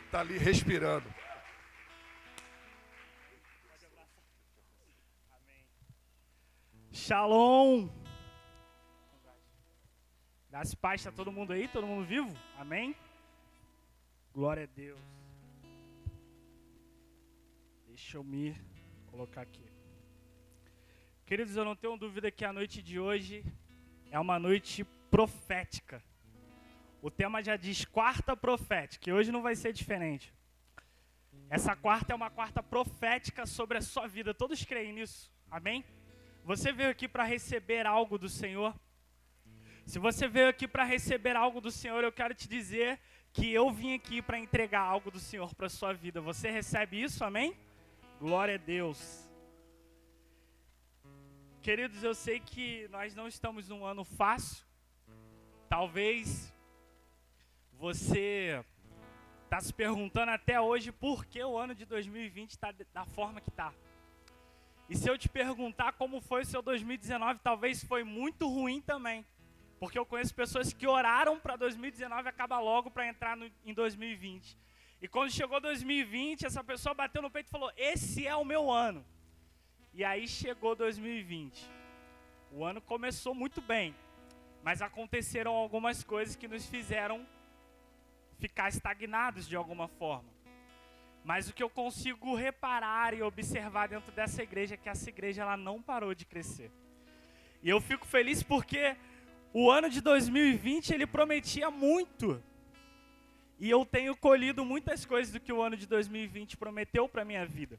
está ali respirando. Shalom! Das paz, está todo mundo aí? Todo mundo vivo? Amém? Glória a Deus. Deixa eu me colocar aqui. Queridos, eu não tenho dúvida que a noite de hoje é uma noite profética. O tema já diz quarta profética, e hoje não vai ser diferente. Essa quarta é uma quarta profética sobre a sua vida. Todos creem nisso? Amém? Você veio aqui para receber algo do Senhor? Se você veio aqui para receber algo do Senhor, eu quero te dizer que eu vim aqui para entregar algo do Senhor para a sua vida. Você recebe isso? Amém? Glória a Deus. Queridos, eu sei que nós não estamos num ano fácil. Talvez você está se perguntando até hoje por que o ano de 2020 está da forma que está. E se eu te perguntar como foi o seu 2019, talvez foi muito ruim também. Porque eu conheço pessoas que oraram para 2019 acabar logo para entrar em 2020. E quando chegou 2020, essa pessoa bateu no peito e falou, esse é o meu ano. E aí chegou 2020. O ano começou muito bem, mas aconteceram algumas coisas que nos fizeram ficar estagnados de alguma forma. Mas o que eu consigo reparar e observar dentro dessa igreja é que essa igreja ela não parou de crescer. E eu fico feliz porque o ano de 2020 ele prometia muito. E eu tenho colhido muitas coisas do que o ano de 2020 prometeu para a minha vida.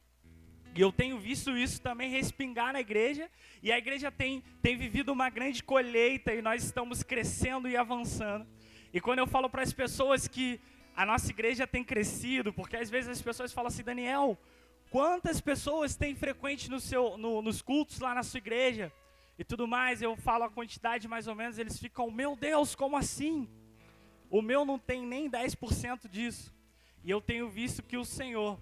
E eu tenho visto isso também respingar na igreja. E a igreja tem vivido uma grande colheita e nós estamos crescendo e avançando. E quando eu falo para as pessoas que a nossa igreja tem crescido, porque às vezes as pessoas falam assim, Daniel, quantas pessoas tem frequente nos cultos lá na sua igreja? E tudo mais, eu falo a quantidade mais ou menos, eles ficam, meu Deus, como assim? O meu não tem nem 10% disso. E eu tenho visto que o Senhor,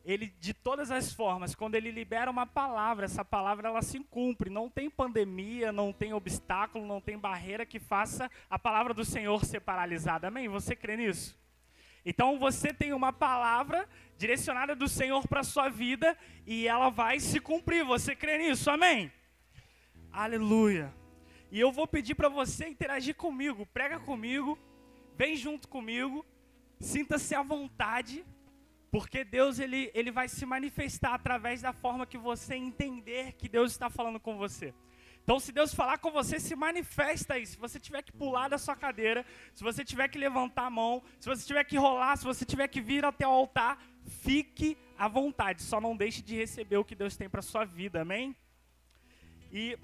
Ele de todas as formas, quando Ele libera uma palavra, essa palavra ela se cumpre. Não tem pandemia, não tem obstáculo, não tem barreira que faça a palavra do Senhor ser paralisada. Amém? Você crê nisso? Então você tem uma palavra direcionada do Senhor para a sua vida e ela vai se cumprir. Você crê nisso? Amém? Aleluia. E eu vou pedir para você interagir comigo. Prega comigo. Vem junto comigo. Sinta-se à vontade. Porque Deus ele vai se manifestar através da forma que você entender que Deus está falando com você. Então, se Deus falar com você, se manifesta aí. Se você tiver que pular da sua cadeira, se você tiver que levantar a mão, se você tiver que rolar, se você tiver que vir até o altar, fique à vontade. Só não deixe de receber o que Deus tem para a sua vida, amém? E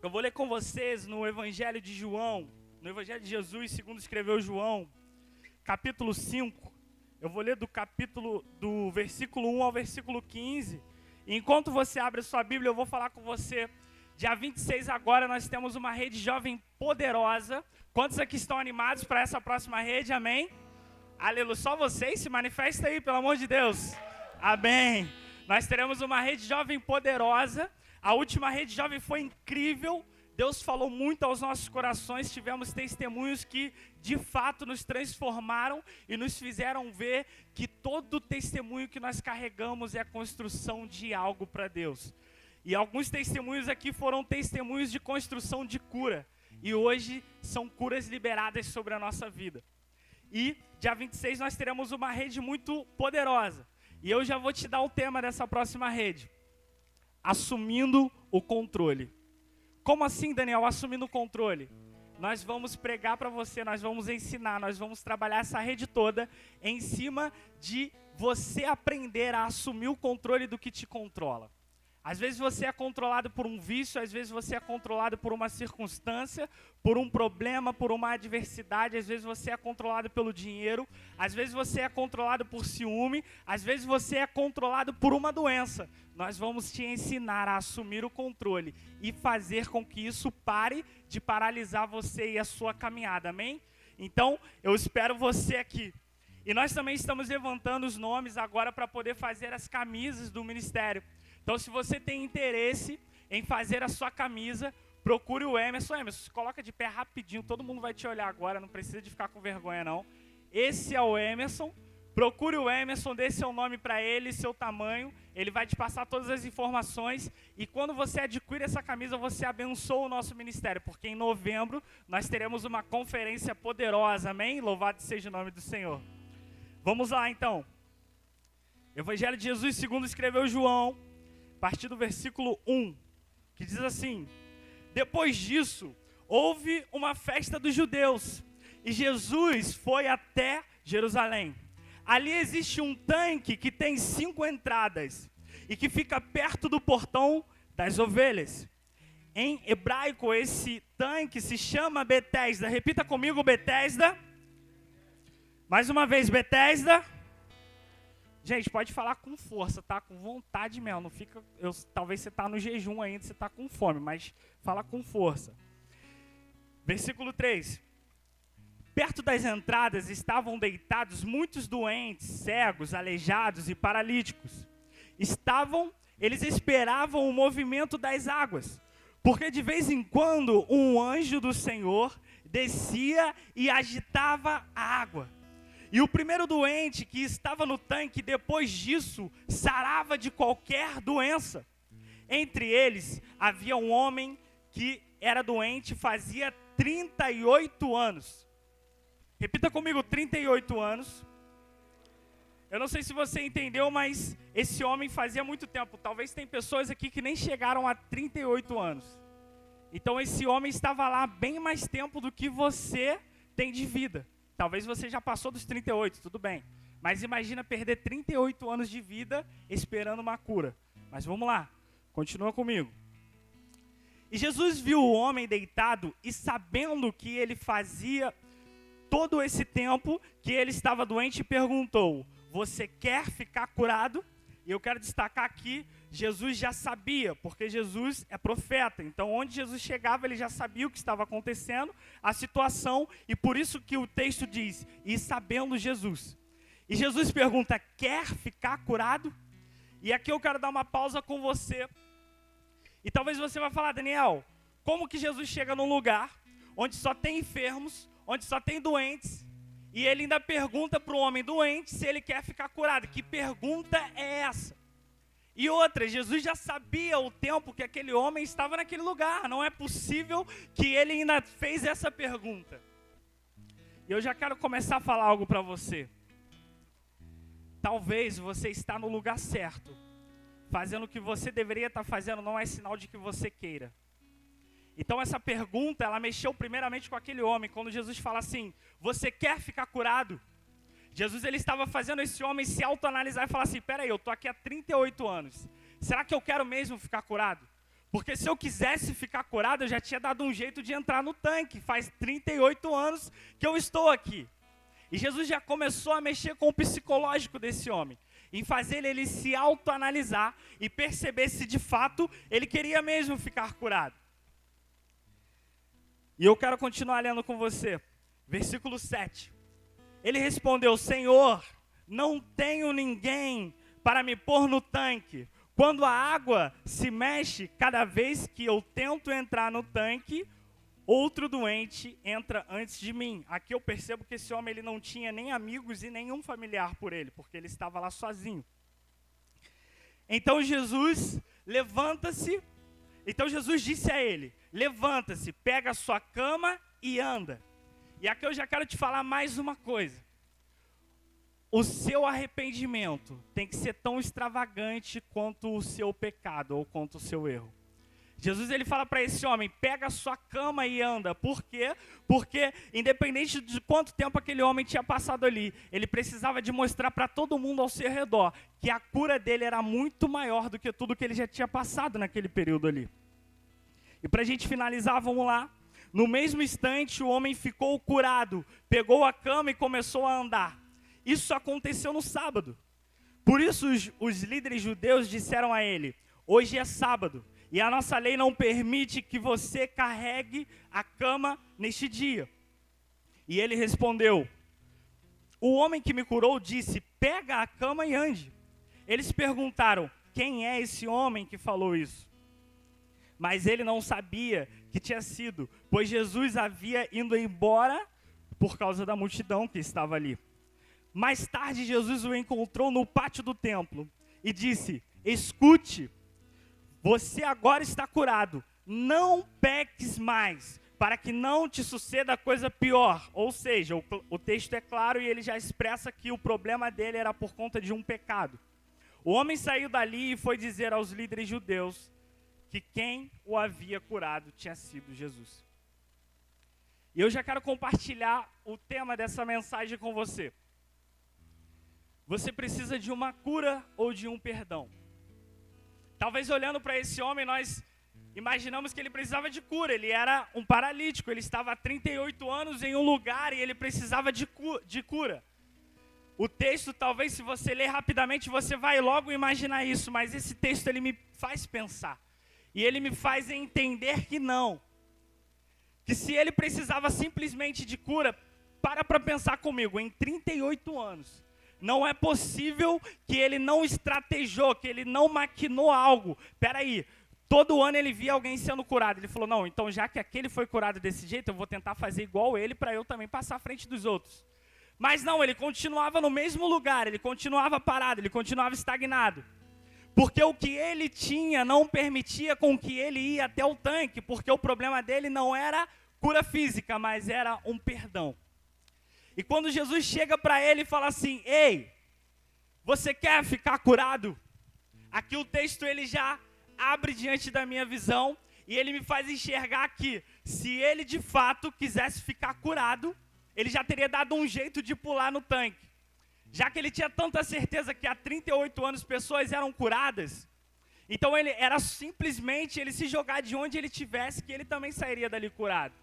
eu vou ler com vocês no Evangelho de João, no Evangelho de Jesus, segundo escreveu João, capítulo 5. Eu vou ler do versículo 1 ao versículo 15. E enquanto você abre a sua Bíblia, eu vou falar com você. Dia 26 agora nós temos uma rede jovem poderosa. Quantos aqui estão animados para essa próxima rede? Amém? Aleluia. Só vocês? Se manifesta aí, pelo amor de Deus. Amém. Nós teremos uma rede jovem poderosa. A última rede jovem foi incrível. Deus falou muito aos nossos corações. Tivemos testemunhos que de fato nos transformaram e nos fizeram ver que todo testemunho que nós carregamos é a construção de algo para Deus. E alguns testemunhos aqui foram testemunhos de construção de cura. E hoje são curas liberadas sobre a nossa vida. E dia 26 nós teremos uma rede muito poderosa. E eu já vou te dar o tema dessa próxima rede. Assumindo o controle. Como assim, Daniel, assumindo o controle? Nós vamos pregar para você, nós vamos ensinar, nós vamos trabalhar essa rede toda em cima de você aprender a assumir o controle do que te controla. Às vezes você é controlado por um vício, às vezes você é controlado por uma circunstância, por um problema, por uma adversidade, às vezes você é controlado pelo dinheiro, às vezes você é controlado por ciúme, às vezes você é controlado por uma doença. Nós vamos te ensinar a assumir o controle e fazer com que isso pare de paralisar você e a sua caminhada, amém? Então, eu espero você aqui. E nós também estamos levantando os nomes agora para poder fazer as camisas do ministério. Então, se você tem interesse em fazer a sua camisa, procure o Emerson. Emerson, se coloca de pé rapidinho, todo mundo vai te olhar agora, não precisa de ficar com vergonha, não. Esse é o Emerson. Procure o Emerson, dê seu nome para ele, seu tamanho. Ele vai te passar todas as informações. E quando você adquire essa camisa, você abençoa o nosso ministério. Porque em novembro nós teremos uma conferência poderosa, amém? Louvado seja o nome do Senhor. Vamos lá então. Evangelho de Jesus segundo escreveu João, a partir do versículo 1, que diz assim: depois disso, houve uma festa dos judeus, e Jesus foi até Jerusalém. Ali existe um tanque que tem 5 entradas, e que fica perto do portão das ovelhas. Em hebraico, esse tanque se chama Betesda. Repita comigo, Betesda. Mais uma vez, Betesda. Gente, pode falar com força, tá? Com vontade mesmo. Não fica, talvez você está no jejum ainda, você está com fome, mas fala com força. Versículo 3. Perto das entradas estavam deitados muitos doentes, cegos, aleijados e paralíticos. Eles esperavam o movimento das águas, porque de vez em quando um anjo do Senhor descia e agitava a água. E o primeiro doente que estava no tanque, depois disso, sarava de qualquer doença. Entre eles, havia um homem que era doente fazia 38 anos. Repita comigo, 38 anos. Eu não sei se você entendeu, mas esse homem fazia muito tempo. Talvez tem pessoas aqui que nem chegaram a 38 anos. Então esse homem estava lá bem mais tempo do que você tem de vida. Talvez você já passou dos 38, tudo bem. Mas imagina perder 38 anos de vida esperando uma cura. Mas vamos lá, continua comigo. E Jesus viu o homem deitado e, sabendo que ele fazia todo esse tempo que ele estava doente, perguntou: você quer ficar curado? E eu quero destacar aqui, Jesus já sabia, porque Jesus é profeta. Então, onde Jesus chegava, ele já sabia o que estava acontecendo, a situação, e por isso que o texto diz, e sabendo Jesus. E Jesus pergunta, quer ficar curado? E aqui eu quero dar uma pausa com você. E talvez você vai falar, Daniel, como que Jesus chega num lugar onde só tem enfermos, onde só tem doentes, e ele ainda pergunta para o homem doente se ele quer ficar curado? Que pergunta é essa? E outra, Jesus já sabia o tempo que aquele homem estava naquele lugar. Não é possível que ele ainda fez essa pergunta. E eu já quero começar a falar algo para você. Talvez você está no lugar certo, fazendo o que você deveria estar fazendo, não é sinal de que você queira. Então essa pergunta, ela mexeu primeiramente com aquele homem, quando Jesus fala assim, você quer ficar curado? Jesus, ele estava fazendo esse homem se autoanalisar e falar assim, peraí, eu estou aqui há 38 anos, será que eu quero mesmo ficar curado? Porque se eu quisesse ficar curado, eu já tinha dado um jeito de entrar no tanque, faz 38 anos que eu estou aqui. E Jesus já começou a mexer com o psicológico desse homem, em fazer ele se autoanalisar e perceber se de fato ele queria mesmo ficar curado. E eu quero continuar lendo com você, versículo 7. Ele respondeu, Senhor, não tenho ninguém para me pôr no tanque. Quando a água se mexe, cada vez que eu tento entrar no tanque, outro doente entra antes de mim. Aqui eu percebo que esse homem ele não tinha nem amigos e nenhum familiar por ele, porque ele estava lá sozinho. Então Jesus levanta-se. Então Jesus disse a ele, levanta-se, pega a sua cama e anda. E aqui eu já quero te falar mais uma coisa. O seu arrependimento tem que ser tão extravagante quanto o seu pecado ou quanto o seu erro. Jesus ele fala para esse homem, pega a sua cama e anda. Por quê? Porque independente de quanto tempo aquele homem tinha passado ali, ele precisava de mostrar para todo mundo ao seu redor que a cura dele era muito maior do que tudo que ele já tinha passado naquele período ali. E para a gente finalizar, vamos lá. No mesmo instante, o homem ficou curado, pegou a cama e começou a andar. Isso aconteceu no sábado. Por isso os líderes judeus disseram a ele, hoje é sábado. E a nossa lei não permite que você carregue a cama neste dia. E ele respondeu, o homem que me curou disse, pega a cama e ande. Eles perguntaram, quem é esse homem que falou isso? Mas ele não sabia que tinha sido, pois Jesus havia ido embora por causa da multidão que estava ali. Mais tarde, Jesus o encontrou no pátio do templo e disse: escute, você agora está curado, não peques mais, para que não te suceda coisa pior. Ou seja, o texto é claro e ele já expressa que o problema dele era por conta de um pecado. O homem saiu dali e foi dizer aos líderes judeus que quem o havia curado tinha sido Jesus. E eu já quero compartilhar o tema dessa mensagem com você. Você precisa de uma cura ou de um perdão? Talvez olhando para esse homem, nós imaginamos que ele precisava de cura. Ele era um paralítico, ele estava há 38 anos em um lugar e ele precisava de cura. O texto, talvez, se você ler rapidamente, você vai logo imaginar isso, mas esse texto ele me faz pensar. E ele me faz entender que não. Que se ele precisava simplesmente de cura, para pensar comigo, em 38 anos, não é possível que ele não estrategou, que ele não maquinou algo. Peraí, todo ano ele via alguém sendo curado. Ele falou, não, então já que aquele foi curado desse jeito, eu vou tentar fazer igual ele para eu também passar à frente dos outros. Mas não, ele continuava no mesmo lugar, ele continuava parado, ele continuava estagnado. Porque o que ele tinha não permitia com que ele ia até o tanque, porque o problema dele não era cura física, mas era um perdão. E quando Jesus chega para ele e fala assim, ei, você quer ficar curado? Aqui o texto ele já abre diante da minha visão e ele me faz enxergar que se ele de fato quisesse ficar curado, ele já teria dado um jeito de pular no tanque. Já que ele tinha tanta certeza que há 38 anos pessoas eram curadas, então ele era simplesmente ele se jogar de onde ele tivesse que ele também sairia dali curado.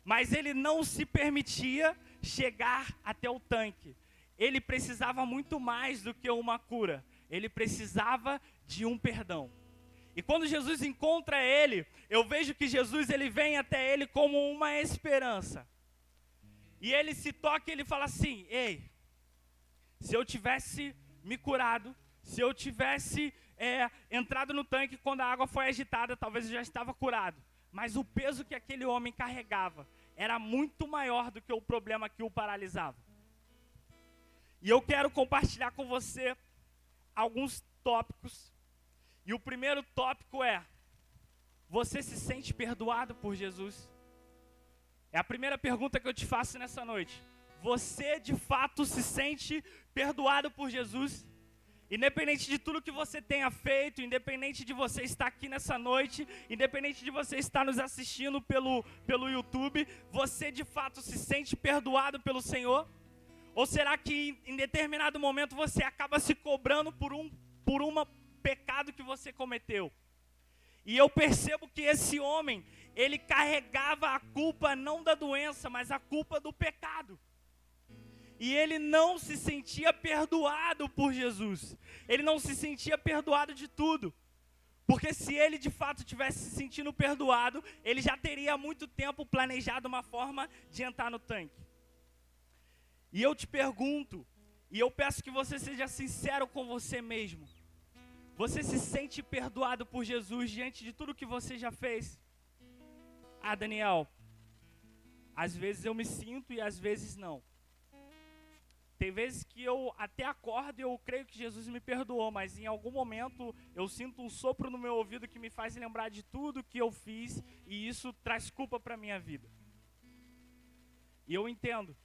Mas ele não se permitia chegar até o tanque. Ele precisava muito mais do que uma cura. Ele precisava de um perdão. E quando Jesus encontra ele, eu vejo que Jesus ele vem até ele como uma esperança. E ele se toca e ele fala assim, ei, se eu tivesse me curado, se eu tivesse entrado no tanque quando a água foi agitada, talvez eu já estava curado. Mas o peso que aquele homem carregava era muito maior do que o problema que o paralisava. E eu quero compartilhar com você alguns tópicos. E o primeiro tópico é, você se sente perdoado por Jesus? É a primeira pergunta que eu te faço nessa noite. Você de fato se sente perdoado por Jesus? Independente de tudo que você tenha feito, independente de você estar aqui nessa noite, independente de você estar nos assistindo pelo YouTube, você de fato se sente perdoado pelo Senhor? Ou será que em determinado momento você acaba se cobrando por um pecado que você cometeu? E eu percebo que esse homem, ele carregava a culpa não da doença, mas a culpa do pecado. E ele não se sentia perdoado por Jesus. Ele não se sentia perdoado de tudo. Porque se ele de fato tivesse se sentindo perdoado, ele já teria há muito tempo planejado uma forma de entrar no tanque. E eu te pergunto, e eu peço que você seja sincero com você mesmo. Você se sente perdoado por Jesus diante de tudo que você já fez? Ah, Daniel, às vezes eu me sinto e às vezes não. Tem vezes que eu até acordo e eu creio que Jesus me perdoou, mas em algum momento eu sinto um sopro no meu ouvido que me faz lembrar de tudo que eu fiz e isso traz culpa para a minha vida. E eu entendo,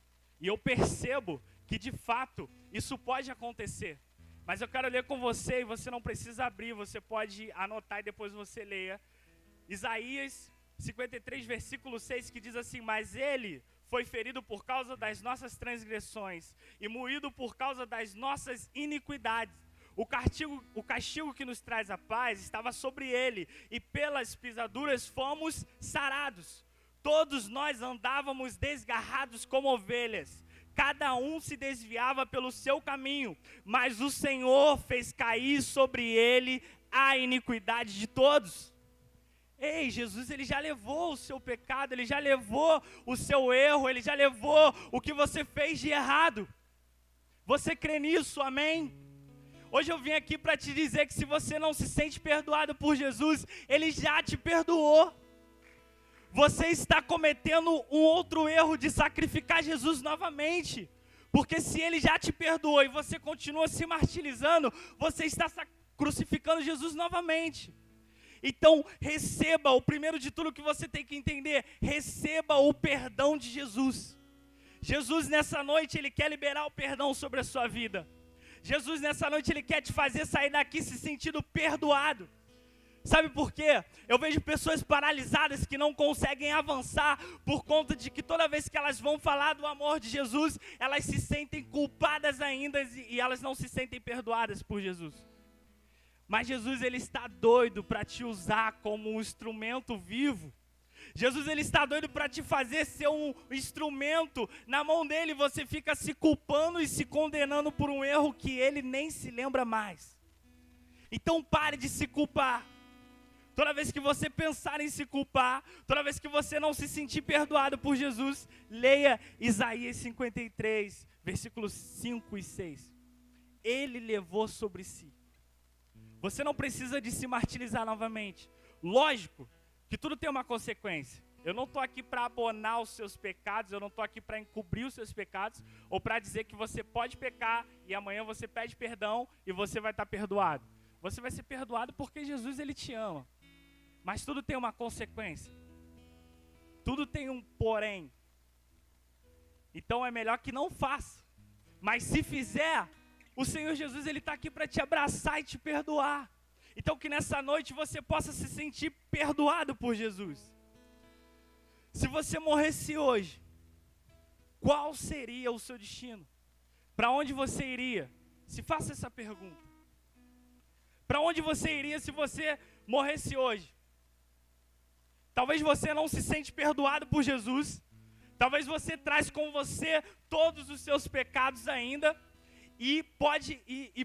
e eu percebo que de fato isso pode acontecer. Mas eu quero ler com você e você não precisa abrir, você pode anotar e depois você leia. Isaías 53, versículo 6, que diz assim, mas ele foi ferido por causa das nossas transgressões e moído por causa das nossas iniquidades. O castigo que nos traz a paz estava sobre ele, e pelas pisaduras fomos sarados. Todos nós andávamos desgarrados como ovelhas, cada um se desviava pelo seu caminho, mas o Senhor fez cair sobre ele a iniquidade de todos. Ei, Jesus, ele já levou o seu pecado, ele já levou o seu erro, ele já levou o que você fez de errado. Você crê nisso, amém? Hoje eu vim aqui para te dizer que se você não se sente perdoado por Jesus, ele já te perdoou. Você está cometendo um outro erro de sacrificar Jesus novamente. Porque se ele já te perdoou e você continua se martirizando, você está crucificando Jesus novamente. Então, receba, o primeiro de tudo que você tem que entender, receba o perdão de Jesus. Jesus nessa noite, ele quer liberar o perdão sobre a sua vida. Jesus nessa noite, ele quer te fazer sair daqui se sentindo perdoado. Sabe por quê? Eu vejo pessoas paralisadas que não conseguem avançar por conta de que toda vez que elas vão falar do amor de Jesus, elas se sentem culpadas ainda e elas não se sentem perdoadas por Jesus. Mas Jesus, ele está doido para te usar como um instrumento vivo. Jesus, ele está doido para te fazer ser um instrumento na mão dele. Você fica se culpando e se condenando por um erro que ele nem se lembra mais. Então pare de se culpar. Toda vez que você pensar em se culpar, toda vez que você não se sentir perdoado por Jesus, leia Isaías 53, versículos 5 e 6. Ele levou sobre si. Você não precisa de se martirizar novamente. Lógico que tudo tem uma consequência. Eu não estou aqui para abonar os seus pecados, eu não estou aqui para encobrir os seus pecados, ou para dizer que você pode pecar e amanhã você pede perdão e você vai estar perdoado. Você vai ser perdoado porque Jesus, ele te ama. Mas tudo tem uma consequência. Tudo tem um porém. Então é melhor que não faça. Mas se fizer, o Senhor Jesus, ele está aqui para te abraçar e te perdoar. Então que nessa noite você possa se sentir perdoado por Jesus. Se você morresse hoje, qual seria o seu destino? Para onde você iria? Se faça essa pergunta. Para onde você iria se você morresse hoje? Talvez você não se sente perdoado por Jesus. Talvez você traz com você todos os seus pecados ainda. E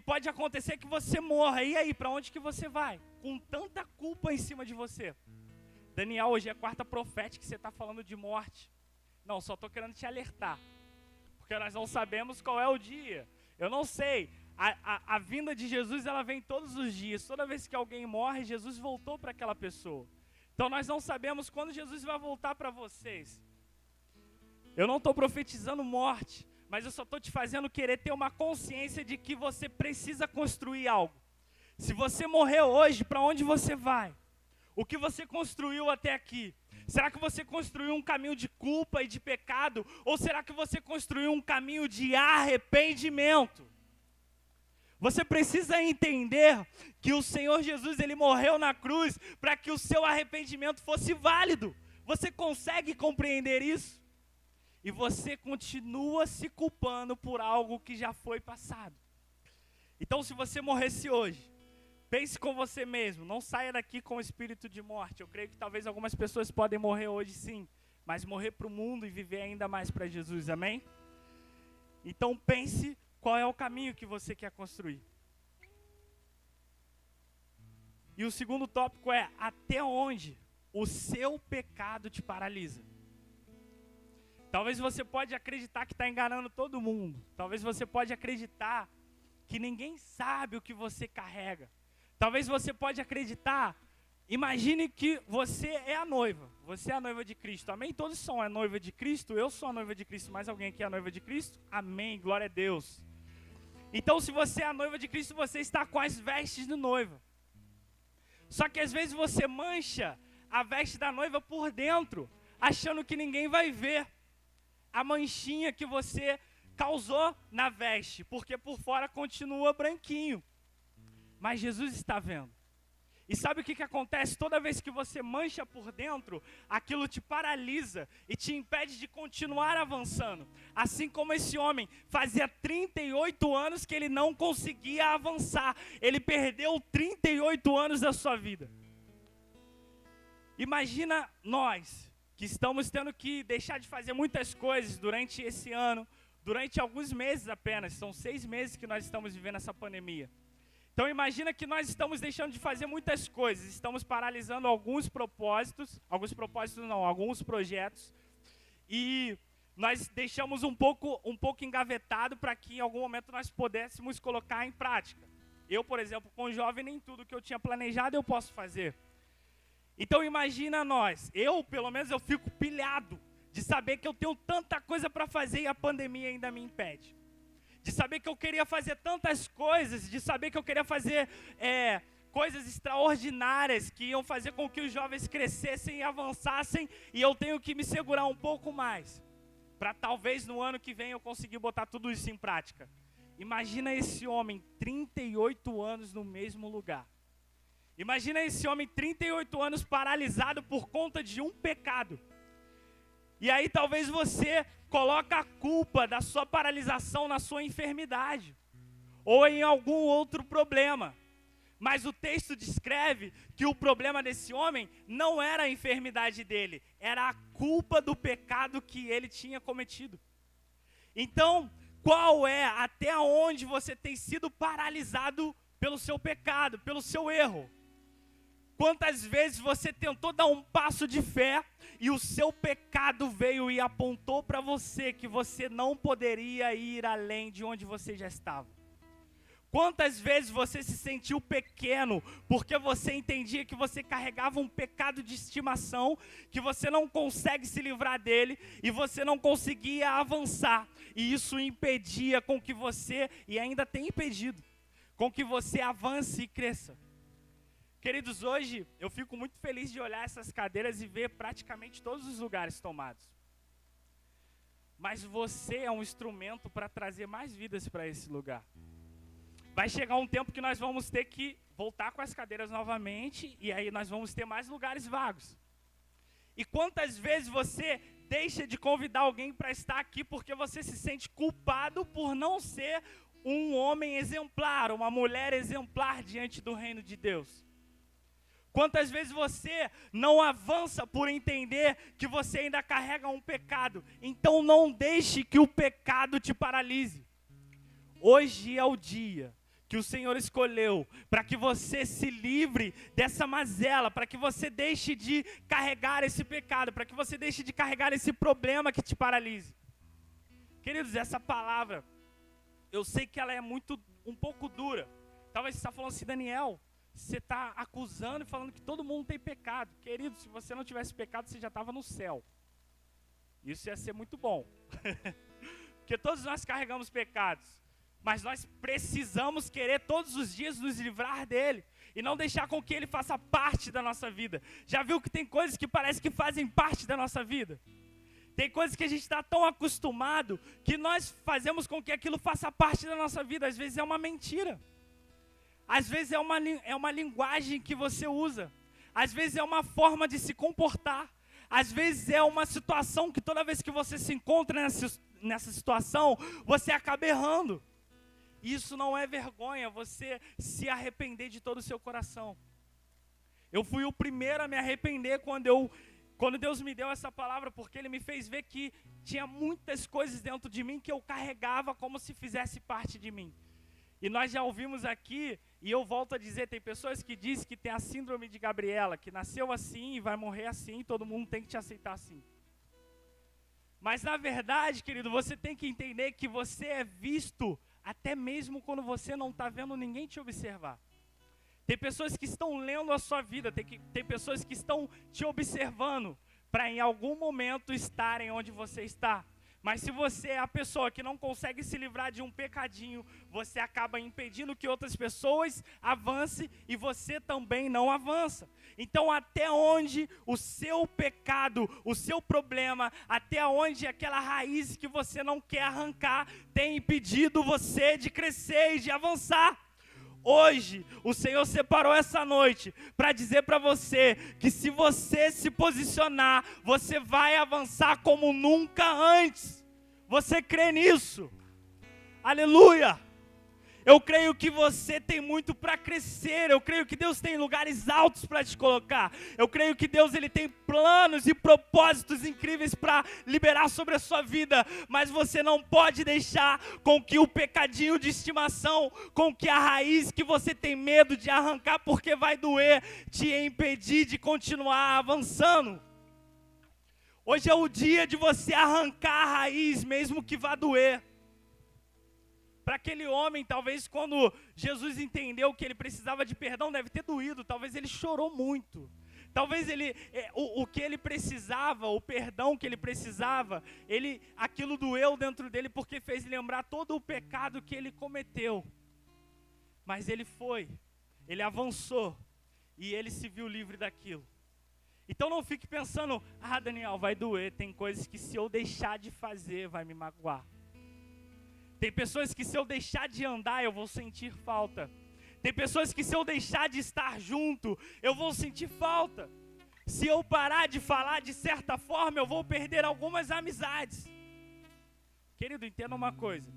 pode acontecer que você morra. E aí, para onde que você vai? Com tanta culpa em cima de você. Daniel, hoje é a quarta profética que você está falando de morte. Não, só estou querendo te alertar. Porque nós não sabemos qual é o dia. Eu não sei. A vinda de Jesus, ela vem todos os dias. Toda vez que alguém morre, Jesus voltou para aquela pessoa. Então nós não sabemos quando Jesus vai voltar para vocês. Eu não estou profetizando morte, mas eu só estou te fazendo querer ter uma consciência de que você precisa construir algo. Se você morrer hoje, para onde você vai? O que você construiu até aqui? Será que você construiu um caminho de culpa e de pecado? Ou será que você construiu um caminho de arrependimento? Você precisa entender que o Senhor Jesus, ele morreu na cruz para que o seu arrependimento fosse válido. Você consegue compreender isso? E você continua se culpando por algo que já foi passado. Então, se você morresse hoje, pense com você mesmo, não saia daqui com o espírito de morte. Eu creio que talvez algumas pessoas podem morrer hoje sim, mas morrer para o mundo e viver ainda mais para Jesus, amém? Então pense qual é o caminho que você quer construir. E o segundo tópico é, até onde o seu pecado te paralisa? Talvez você pode acreditar que está enganando todo mundo. Talvez você pode acreditar que ninguém sabe o que você carrega. Talvez você pode acreditar, imagine que você é a noiva. Você é a noiva de Cristo, amém? Todos são a noiva de Cristo, eu sou a noiva de Cristo. Mais alguém aqui é a noiva de Cristo? Amém, glória a Deus. Então, se você é a noiva de Cristo, você está com as vestes de noiva. Só que às vezes você mancha a veste da noiva por dentro, achando que ninguém vai ver a manchinha que você causou na veste, porque por fora continua branquinho. Mas Jesus está vendo. E sabe o que acontece? Toda vez que você mancha por dentro, aquilo te paralisa e te impede de continuar avançando. Assim como esse homem, fazia 38 anos que ele não conseguia avançar. Ele perdeu 38 anos da sua vida. Imagina nós, que estamos tendo que deixar de fazer muitas coisas durante esse ano, durante alguns meses apenas. São 6 meses que nós estamos vivendo essa pandemia. Então imagina que nós estamos deixando de fazer muitas coisas, estamos paralisando alguns projetos, e nós deixamos um pouco engavetado para que em algum momento nós pudéssemos colocar em prática. Eu, por exemplo, com jovem, nem tudo que eu tinha planejado eu posso fazer. Então imagina nós, pelo menos eu fico pilhado, de saber que eu tenho tanta coisa para fazer e a pandemia ainda me impede. De saber que eu queria fazer tantas coisas, de saber que eu queria fazer coisas extraordinárias que iam fazer com que os jovens crescessem e avançassem, e eu tenho que me segurar um pouco mais, para talvez no ano que vem eu conseguir botar tudo isso em prática. Imagina esse homem, 38 anos no mesmo lugar. Imagina esse homem, 38 anos paralisado por conta de um pecado. E aí talvez você coloque a culpa da sua paralisação na sua enfermidade, ou em algum outro problema. Mas o texto descreve que o problema desse homem não era a enfermidade dele, era a culpa do pecado que ele tinha cometido. Então, qual é, até onde você tem sido paralisado pelo seu pecado, pelo seu erro? Quantas vezes você tentou dar um passo de fé e o seu pecado veio e apontou para você que você não poderia ir além de onde você já estava? Quantas vezes você se sentiu pequeno porque você entendia que você carregava um pecado de estimação, que você não consegue se livrar dele e você não conseguia avançar, e isso impedia com que você, e ainda tem impedido, com que você avance e cresça? Queridos, hoje eu fico muito feliz de olhar essas cadeiras e ver praticamente todos os lugares tomados. Mas você é um instrumento para trazer mais vidas para esse lugar. Vai chegar um tempo que nós vamos ter que voltar com as cadeiras novamente, e aí nós vamos ter mais lugares vagos. E quantas vezes você deixa de convidar alguém para estar aqui porque você se sente culpado por não ser um homem exemplar, uma mulher exemplar diante do reino de Deus? Quantas vezes você não avança por entender que você ainda carrega um pecado? Então não deixe que o pecado te paralise. Hoje é o dia que o Senhor escolheu para que você se livre dessa mazela, para que você deixe de carregar esse pecado, para que você deixe de carregar esse problema que te paralise. Queridos, essa palavra, eu sei que ela é um pouco dura. Talvez você está falando assim, Daniel, você está acusando e falando que todo mundo tem pecado. Querido, se você não tivesse pecado, você já estava no céu. Isso ia ser muito bom. Porque todos nós carregamos pecados. Mas nós precisamos querer todos os dias nos livrar dele. E não deixar com que ele faça parte da nossa vida. Já viu que tem coisas que parece que fazem parte da nossa vida? Tem coisas que a gente está tão acostumado que nós fazemos com que aquilo faça parte da nossa vida. Às vezes é uma mentira. Às vezes é uma linguagem que você usa. Às vezes é uma forma de se comportar. Às vezes é uma situação que toda vez que você se encontra nessa situação, você acaba errando. Isso não é vergonha, você se arrepender de todo o seu coração. Eu fui o primeiro a me arrepender quando Deus me deu essa palavra, porque Ele me fez ver que tinha muitas coisas dentro de mim que eu carregava como se fizesse parte de mim. E nós já ouvimos aqui, e eu volto a dizer, tem pessoas que dizem que tem a síndrome de Gabriela, que nasceu assim e vai morrer assim, todo mundo tem que te aceitar assim. Mas na verdade, querido, você tem que entender que você é visto até mesmo quando você não está vendo ninguém te observar. Tem pessoas que estão lendo a sua vida, tem pessoas que estão te observando para em algum momento estarem onde você está. Mas se você é a pessoa que não consegue se livrar de um pecadinho, você acaba impedindo que outras pessoas avancem e você também não avança. Então até onde o seu pecado, o seu problema, até onde aquela raiz que você não quer arrancar tem impedido você de crescer e de avançar. Hoje, o Senhor separou essa noite para dizer para você que se você se posicionar, você vai avançar como nunca antes. Você crê nisso? Aleluia! Eu creio que você tem muito para crescer. Eu creio que Deus tem lugares altos para te colocar. Eu creio que Deus ele tem planos e propósitos incríveis para liberar sobre a sua vida. Mas você não pode deixar com que o pecadinho de estimação, com que a raiz que você tem medo de arrancar porque vai doer, te impedir de continuar avançando. Hoje é o dia de você arrancar a raiz, mesmo que vá doer. Para aquele homem, talvez quando Jesus entendeu que ele precisava de perdão, deve ter doído, talvez ele chorou muito. Talvez o que ele precisava, o perdão que ele precisava, aquilo doeu dentro dele porque fez lembrar todo o pecado que ele cometeu. Mas ele avançou e ele se viu livre daquilo. Então não fique pensando, Daniel, vai doer, tem coisas que se eu deixar de fazer vai me magoar. Tem pessoas que se eu deixar de andar eu vou sentir falta. Tem pessoas que se eu deixar de estar junto, eu vou sentir falta. Se eu parar de falar de certa forma, eu vou perder algumas amizades. Querido, entenda uma coisa.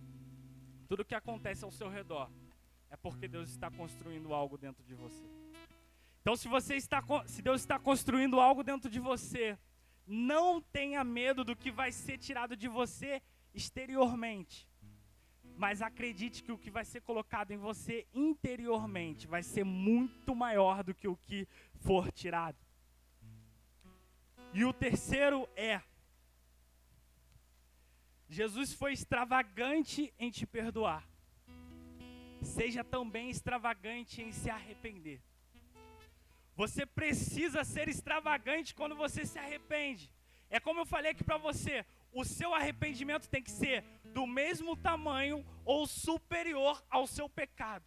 Tudo que acontece ao seu redor é porque Deus está construindo algo dentro de você. Então se Deus está construindo algo dentro de você, não tenha medo do que vai ser tirado de você exteriormente. Mas acredite que o que vai ser colocado em você interiormente vai ser muito maior do que o que for tirado. E o terceiro Jesus foi extravagante em te perdoar. Seja também extravagante em se arrepender. Você precisa ser extravagante quando você se arrepende. É como eu falei aqui para você, o seu arrependimento tem que ser do mesmo tamanho ou superior ao seu pecado.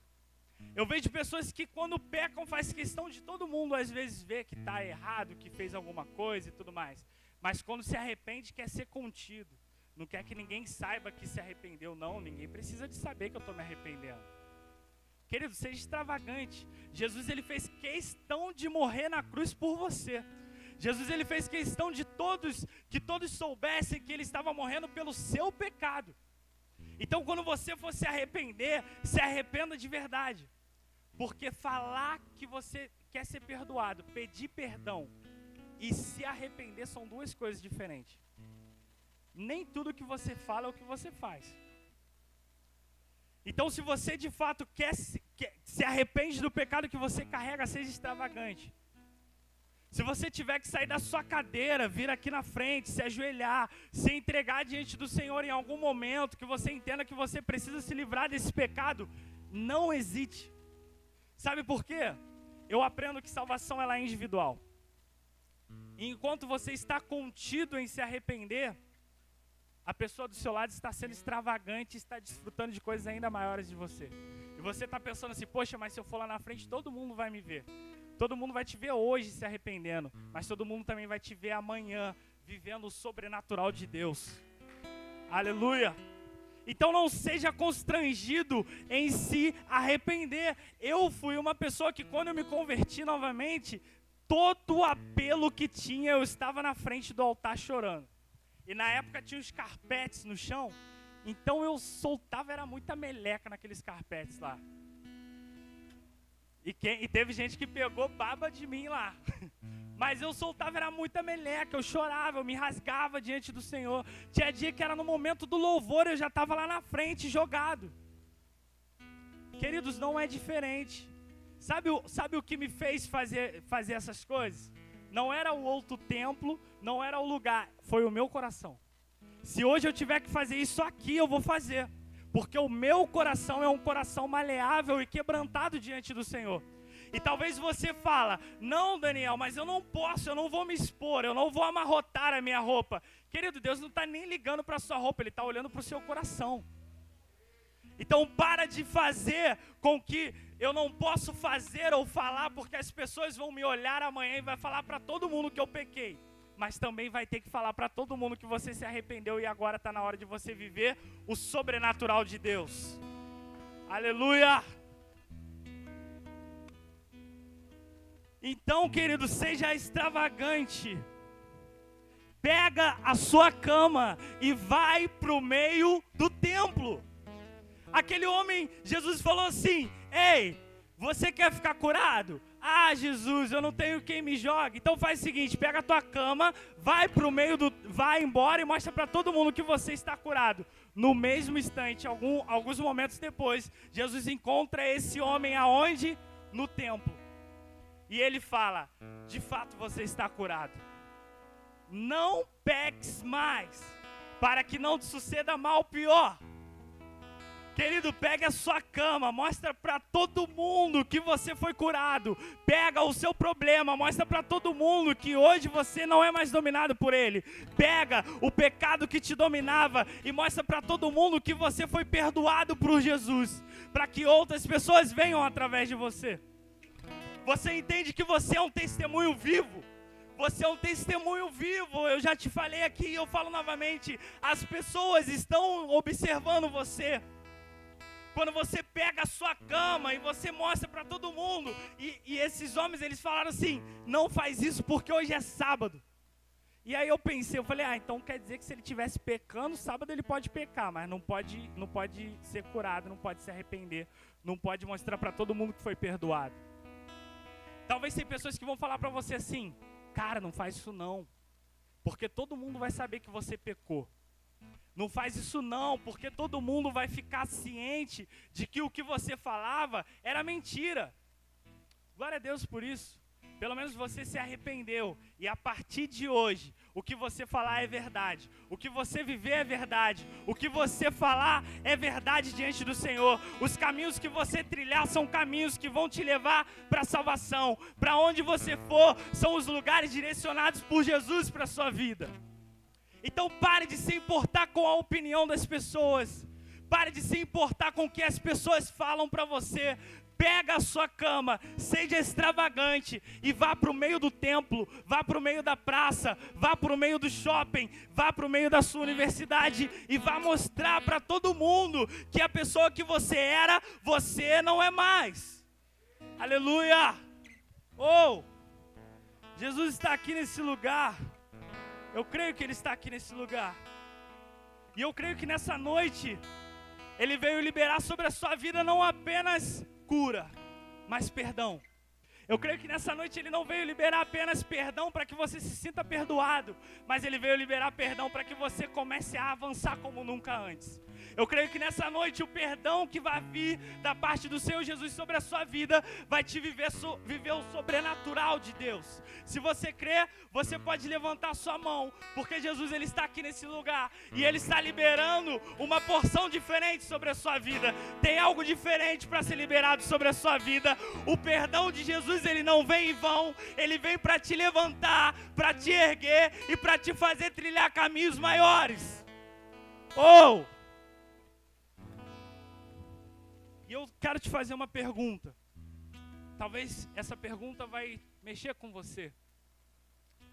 Eu vejo pessoas que quando pecam faz questão de todo mundo às vezes ver que está errado, que fez alguma coisa e tudo mais. Mas quando se arrepende quer ser contido. Não quer que ninguém saiba que se arrependeu. Não, ninguém precisa de saber que eu estou me arrependendo. Querido, seja extravagante. Jesus ele fez questão de morrer na cruz por você. Jesus ele fez questão de que todos soubessem que ele estava morrendo pelo seu pecado. Então quando você for se arrepender, se arrependa de verdade. Porque falar que você quer ser perdoado, pedir perdão e se arrepender são duas coisas diferentes. Nem tudo que você fala é o que você faz. Então se você de fato se arrepende do pecado que você carrega, seja extravagante. Se você tiver que sair da sua cadeira, vir aqui na frente, se ajoelhar, se entregar diante do Senhor em algum momento, que você entenda que você precisa se livrar desse pecado, não hesite. Sabe por quê? Eu aprendo que salvação ela é individual. E enquanto você está contido em se arrepender, a pessoa do seu lado está sendo extravagante, está desfrutando de coisas ainda maiores de você. E você está pensando assim, poxa, mas se eu for lá na frente, todo mundo vai me ver. Todo mundo vai te ver hoje se arrependendo, mas todo mundo também vai te ver amanhã, vivendo o sobrenatural de Deus. Aleluia! Então não seja constrangido em se arrepender. Eu fui uma pessoa que quando eu me converti novamente, todo o apelo que tinha, eu estava na frente do altar chorando. E na época tinha os carpetes no chão, então eu soltava, era muita meleca naqueles carpetes lá. E teve gente que pegou baba de mim lá. Mas eu soltava, era muita meleca, eu chorava, eu me rasgava diante do Senhor. Tinha dia que era no momento do louvor, eu já estava lá na frente, jogado. Queridos, não é diferente. Sabe o que me fez fazer essas coisas? Não era o outro templo, não era o lugar, foi o meu coração. Se hoje eu tiver que fazer isso aqui, eu vou fazer. Porque o meu coração é um coração maleável e quebrantado diante do Senhor. E talvez você fala, não Daniel, mas eu não posso, eu não vou me expor, eu não vou amarrotar a minha roupa. Querido, Deus não está nem ligando para a sua roupa, Ele está olhando para o seu coração. Então para de fazer com que eu não posso fazer ou falar, porque as pessoas vão me olhar amanhã e vai falar para todo mundo que eu pequei. Mas também vai ter que falar para todo mundo que você se arrependeu e agora está na hora de você viver o sobrenatural de Deus. Aleluia! Então, querido, seja extravagante. Pega a sua cama e vai para o meio do templo. Aquele homem, Jesus falou assim, ei, você quer ficar curado? Ah, Jesus, eu não tenho quem me jogue. Então faz o seguinte, pega a tua cama, vai embora e mostra para todo mundo que você está curado. No mesmo instante, alguns momentos depois, Jesus encontra esse homem aonde? No templo. E ele fala, de fato você está curado. Não peques mais, para que não te suceda mal pior. Querido, pega a sua cama, mostra para todo mundo que você foi curado. Pega o seu problema, mostra para todo mundo que hoje você não é mais dominado por ele. Pega o pecado que te dominava e mostra para todo mundo que você foi perdoado por Jesus, para que outras pessoas venham através de você. Você entende que você é um testemunho vivo? Você é um testemunho vivo. Eu já te falei aqui e eu falo novamente. As pessoas estão observando você. Quando você pega a sua cama e você mostra para todo mundo. E esses homens, eles falaram assim, não faz isso porque hoje é sábado. E aí eu pensei, eu falei, então quer dizer que se ele estivesse pecando, sábado ele pode pecar, mas não pode ser curado, não pode se arrepender, não pode mostrar para todo mundo que foi perdoado. Talvez tem pessoas que vão falar para você assim, cara, não faz isso não, porque todo mundo vai saber que você pecou. Não faz isso não, porque todo mundo vai ficar ciente de que o que você falava era mentira. Glória a Deus por isso. Pelo menos você se arrependeu. E a partir de hoje, o que você falar é verdade. O que você viver é verdade. O que você falar é verdade diante do Senhor. Os caminhos que você trilhar são caminhos que vão te levar para a salvação. Para onde você for, são os lugares direcionados por Jesus para a sua vida. Então pare de se importar com a opinião das pessoas. Pare de se importar com o que as pessoas falam para você. Pega a sua cama, seja extravagante e vá para o meio do templo, vá para o meio da praça, vá para o meio do shopping, vá para o meio da sua universidade e vá mostrar para todo mundo que a pessoa que você era, você não é mais. Aleluia! Oh! Jesus está aqui nesse lugar. Eu creio que Ele está aqui nesse lugar. E eu creio que nessa noite, Ele veio liberar sobre a sua vida não apenas cura, mas perdão. Eu creio que nessa noite Ele não veio liberar apenas perdão para que você se sinta perdoado, mas Ele veio liberar perdão para que você comece a avançar como nunca antes. Eu creio que nessa noite o perdão que vai vir da parte do Senhor Jesus sobre a sua vida vai te viver o sobrenatural de Deus. Se você crer, você pode levantar sua mão, porque Jesus ele está aqui nesse lugar e Ele está liberando uma porção diferente sobre a sua vida. Tem algo diferente para ser liberado sobre a sua vida. O perdão de Jesus ele não vem em vão, ele vem para te levantar, para te erguer e para te fazer trilhar caminhos maiores. Oh! E eu quero te fazer uma pergunta. Talvez essa pergunta vai mexer com você.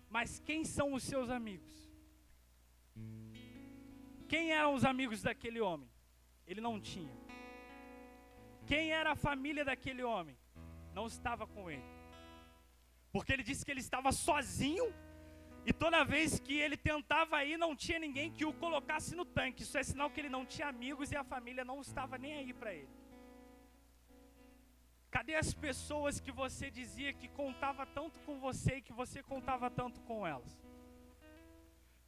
Mas quem são os seus amigos? Quem eram os amigos daquele homem? Ele não tinha. Quem era a família daquele homem? Não estava com ele. Porque ele disse que ele estava sozinho. E toda vez que ele tentava ir, não tinha ninguém que o colocasse no tanque. Isso é sinal que ele não tinha amigos e a família não estava nem aí para ele. Cadê as pessoas que você dizia que contava tanto com você e que você contava tanto com elas?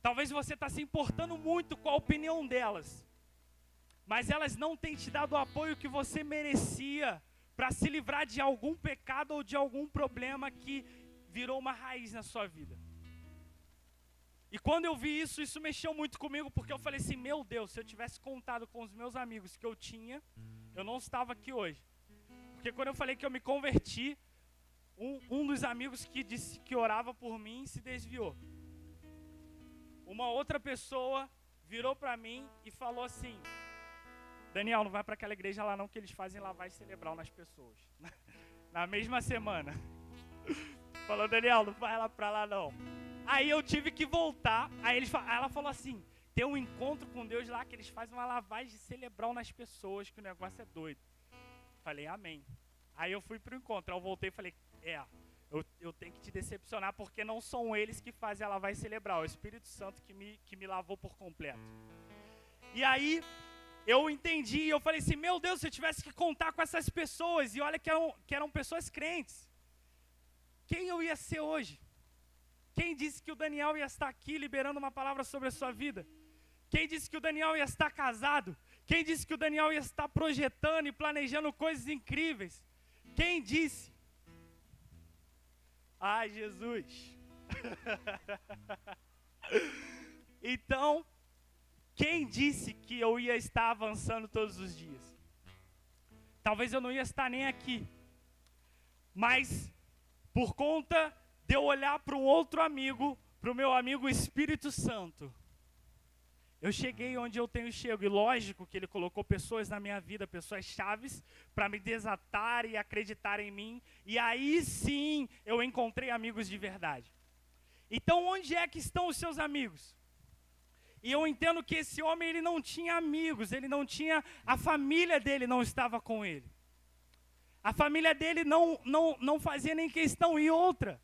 Talvez você está se importando muito com a opinião delas, mas elas não têm te dado o apoio que você merecia para se livrar de algum pecado ou de algum problema que virou uma raiz na sua vida. E quando eu vi isso, isso mexeu muito comigo, porque eu falei assim, meu Deus, se eu tivesse contado com os meus amigos que eu tinha, eu não estava aqui hoje. Porque quando eu falei que eu me converti, um dos amigos que disse que orava por mim se desviou. Uma outra pessoa virou para mim e falou assim, Daniel, não vai para aquela igreja lá não, que eles fazem lavagem cerebral nas pessoas. Na mesma semana. Falou, Daniel, não vai lá para lá não. Aí eu tive que voltar, aí ela falou assim, tem um encontro com Deus lá que eles fazem uma lavagem cerebral nas pessoas, que o negócio é doido. Falei, amém. Aí eu fui pro encontro, eu voltei e falei, eu tenho que te decepcionar, porque não são eles que fazem a lavagem cerebral, é o Espírito Santo que me lavou por completo. E aí, eu entendi, eu falei assim, meu Deus, se eu tivesse que contar com essas pessoas, e olha que eram pessoas crentes, quem eu ia ser hoje? Quem disse que o Daniel ia estar aqui liberando uma palavra sobre a sua vida? Quem disse que o Daniel ia estar casado? Quem disse que o Daniel ia estar projetando e planejando coisas incríveis? Quem disse? Ai, Jesus. Então, quem disse que eu ia estar avançando todos os dias? talvez eu não ia estar nem aqui. Mas, por conta de eu olhar para um outro amigo, para o meu amigo Espírito Santo, eu cheguei onde eu chego. E lógico que ele colocou pessoas na minha vida, pessoas chaves, para me desatar e acreditar em mim. E aí sim, eu encontrei amigos de verdade. Então, onde é que estão os seus amigos? E eu entendo que esse homem, ele não tinha amigos, ele não tinha, a família dele não estava com ele. A família dele não fazia nem questão. E outra,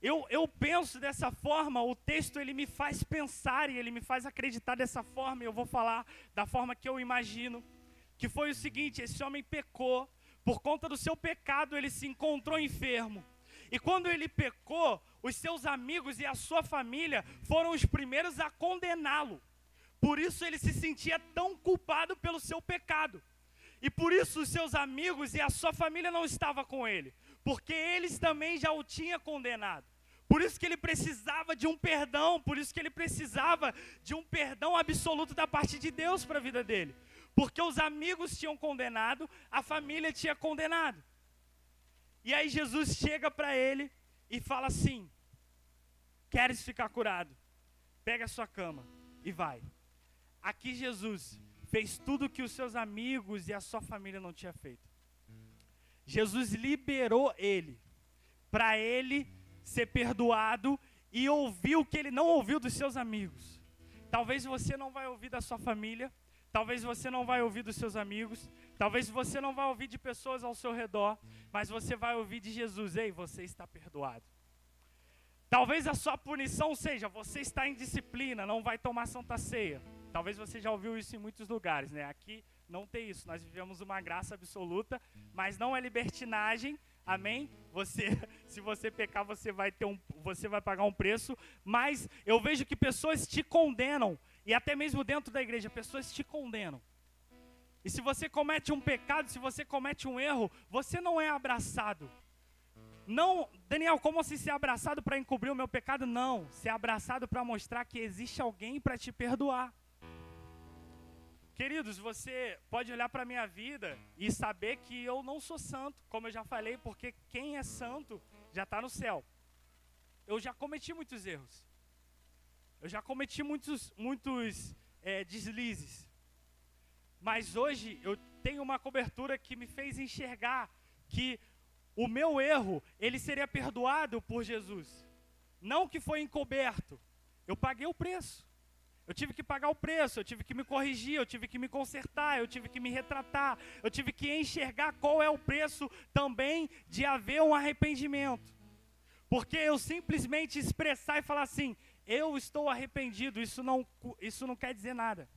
eu penso dessa forma, o texto ele me faz pensar e ele me faz acreditar dessa forma, e eu vou falar da forma que eu imagino, que foi o seguinte: esse homem pecou, por conta do seu pecado ele se encontrou enfermo. E quando ele pecou, os seus amigos e a sua família foram os primeiros a condená-lo. Por isso ele se sentia tão culpado pelo seu pecado. E por isso os seus amigos e a sua família não estavam com ele, porque eles também já o tinham condenado. Por isso que ele precisava de um perdão, por isso que ele precisava de um perdão absoluto da parte de Deus para a vida dele. Porque os amigos tinham condenado, a família tinha condenado. E aí Jesus chega para ele e fala assim: queres ficar curado? Pega a sua cama e vai. Aqui Jesus fez tudo o que os seus amigos e a sua família não tinham feito. Jesus liberou ele, para ele ser perdoado e ouvir o que ele não ouviu dos seus amigos. Talvez você não vai ouvir da sua família, talvez você não vai ouvir dos seus amigos, talvez você não vai ouvir de pessoas ao seu redor, mas você vai ouvir de Jesus: ei, você está perdoado. Talvez a sua punição seja: você está em disciplina, não vai tomar Santa Ceia. Talvez você já ouviu isso em muitos lugares, né? Aqui não tem isso, nós vivemos uma graça absoluta, mas não é libertinagem, amém? Se você pecar, você vai pagar um preço, mas eu vejo que pessoas te condenam, e até mesmo dentro da igreja, pessoas te condenam. E se você comete um pecado, se você comete um erro, você não é abraçado. Não, Daniel, como assim ser abraçado para encobrir o meu pecado? Não, ser abraçado para mostrar que existe alguém para te perdoar. Queridos, você pode olhar para a minha vida e saber que eu não sou santo, como eu já falei, porque quem é santo já está no céu. Eu já cometi muitos erros. Eu já cometi muitos deslizes. Mas hoje eu tenho uma cobertura que me fez enxergar que o meu erro, ele seria perdoado por Jesus. Não que foi encoberto. Eu paguei o preço. Eu tive que pagar o preço, eu tive que me corrigir, eu tive que me consertar, eu tive que me retratar, eu tive que enxergar qual é o preço também de haver um arrependimento. Porque eu simplesmente expressar e falar assim: eu estou arrependido, isso não quer dizer nada.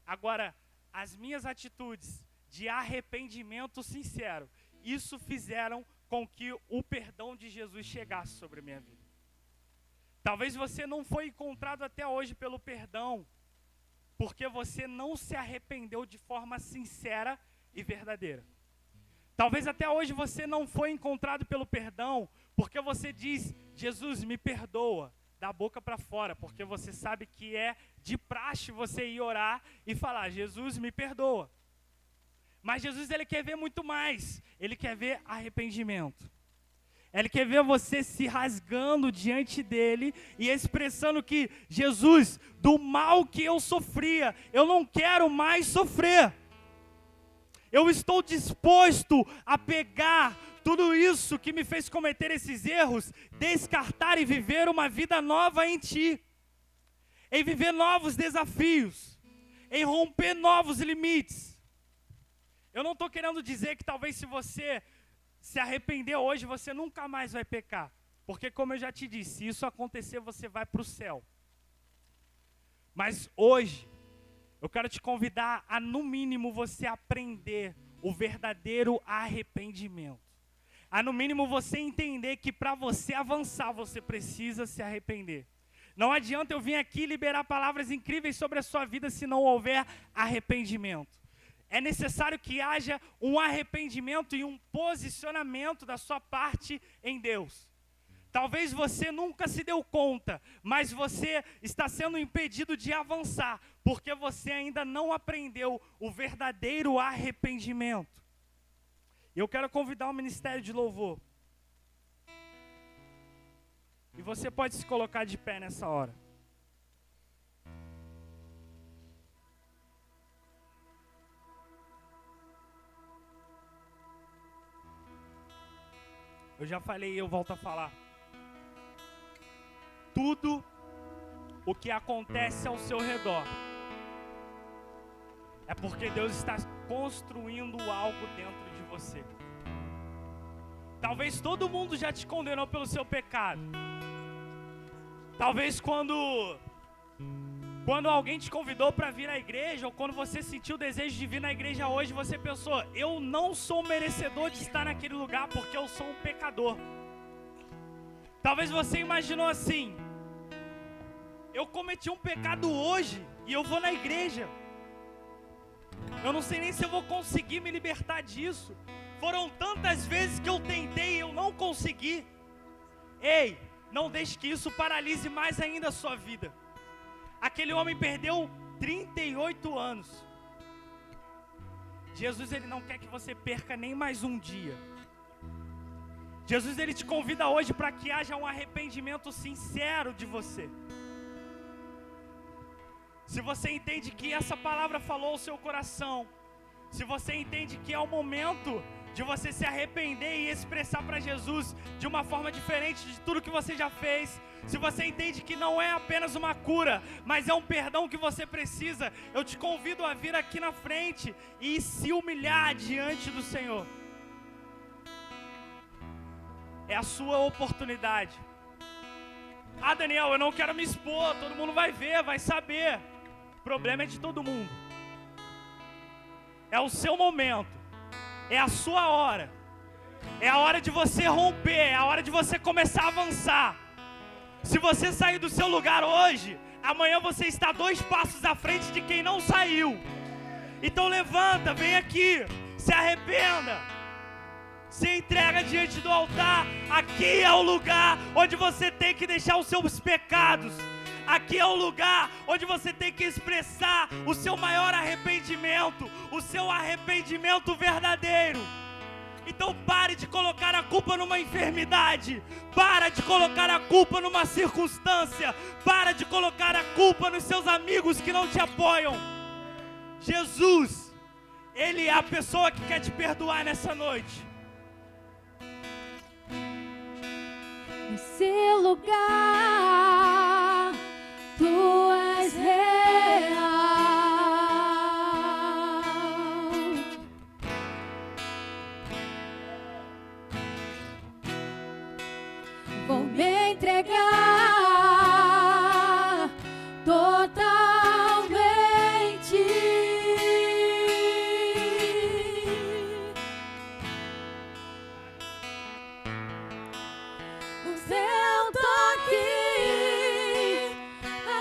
Agora, as minhas atitudes de arrependimento sincero, isso fizeram com que o perdão de Jesus chegasse sobre a minha vida. Talvez você não foi encontrado até hoje pelo perdão, porque você não se arrependeu de forma sincera e verdadeira. Talvez até hoje você não foi encontrado pelo perdão, porque você diz: Jesus, me perdoa, da boca para fora, porque você sabe que é de praxe você ir orar e falar: Jesus, me perdoa. Mas Jesus, ele quer ver muito mais, ele quer ver arrependimento. Ele quer ver você se rasgando diante dele e expressando que: Jesus, do mal que eu sofria, eu não quero mais sofrer. Eu estou disposto a pegar tudo isso que me fez cometer esses erros, descartar e viver uma vida nova em ti. Em viver novos desafios, em romper novos limites. Eu não estou querendo dizer que talvez se você se arrepender hoje, você nunca mais vai pecar. Porque, como eu já te disse, se isso acontecer, você vai para o céu. Mas hoje, eu quero te convidar a, no mínimo, você aprender o verdadeiro arrependimento. A, no mínimo, você entender que para você avançar, você precisa se arrepender. Não adianta eu vir aqui liberar palavras incríveis sobre a sua vida se não houver arrependimento. É necessário que haja um arrependimento e um posicionamento da sua parte em Deus. Talvez você nunca se deu conta, mas você está sendo impedido de avançar, porque você ainda não aprendeu o verdadeiro arrependimento. Eu quero convidar o ministério de louvor. E você pode se colocar de pé nessa hora. Eu já falei e eu volto a falar. Tudo o que acontece ao seu redor é porque Deus está construindo algo dentro de você. Talvez todo mundo já te condenou pelo seu pecado. Talvez quando alguém te convidou para vir à igreja, ou quando você sentiu o desejo de vir na igreja hoje, você pensou, eu não sou merecedor de estar naquele lugar porque eu sou um pecador. Talvez você imaginou assim, eu cometi um pecado hoje e eu vou na igreja. Eu não sei nem se eu vou conseguir me libertar disso. Foram tantas vezes que eu tentei e eu não consegui. Ei, não deixe que isso paralise mais ainda a sua vida. Aquele homem perdeu 38 anos. Jesus, ele não quer que você perca nem mais um dia. Jesus, ele te convida hoje para que haja um arrependimento sincero de você. Se você entende que essa palavra falou ao seu coração, se você entende que é o momento de você se arrepender e expressar para Jesus de uma forma diferente de tudo que você já fez, se você entende que não é apenas uma cura, mas é um perdão que você precisa, eu te convido a vir aqui na frente e se humilhar diante do Senhor. É a sua oportunidade. Ah, Daniel, eu não quero me expor, todo mundo vai ver, vai saber. O problema é de todo mundo. É o seu momento. É a sua hora. É a hora de você romper. É a hora de você começar a avançar. Se você sair do seu lugar hoje, amanhã você está 2 passos à frente de quem não saiu. Então levanta, vem aqui, se arrependa, se entrega diante do altar. Aqui é o lugar onde você tem que deixar os seus pecados. Aqui é o lugar onde você tem que expressar o seu maior arrependimento, o seu arrependimento verdadeiro. Então pare de colocar a culpa numa enfermidade, para de colocar a culpa numa circunstância, para de colocar a culpa nos seus amigos que não te apoiam. Jesus, Ele é a pessoa que quer te perdoar nessa noite. Nesse lugar, Tu és real. Vou me entregar totalmente. O seu toque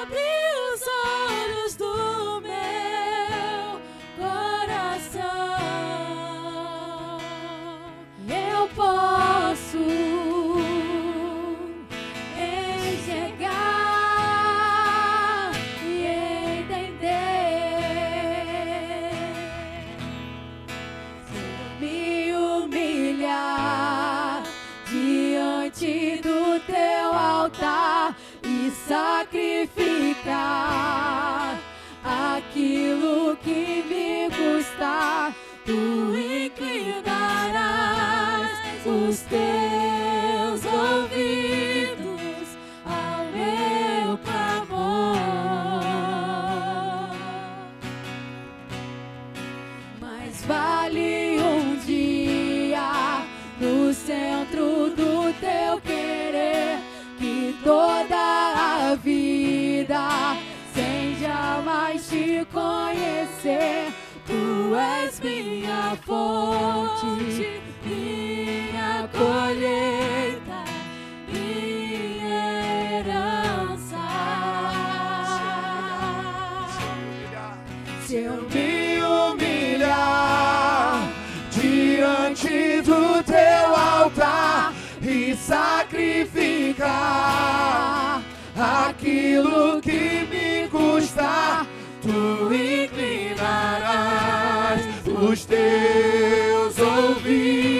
abriu os olhos do meu coração. Eu posso enxergar e entender. Se eu me humilhar diante do Teu altar e sacrificar aquilo que me custar, Tu inclinarás os Teus ouvidos ao meu clamor. Mais vale um dia no centro do Teu querer que toda a vida sem jamais te conhecer. Tu és minha fonte, minha colheita, minha herança. Se eu me humilhar diante do Teu altar e sacrificar aquilo que me custar, Tu inclinarás os Teus ouvidos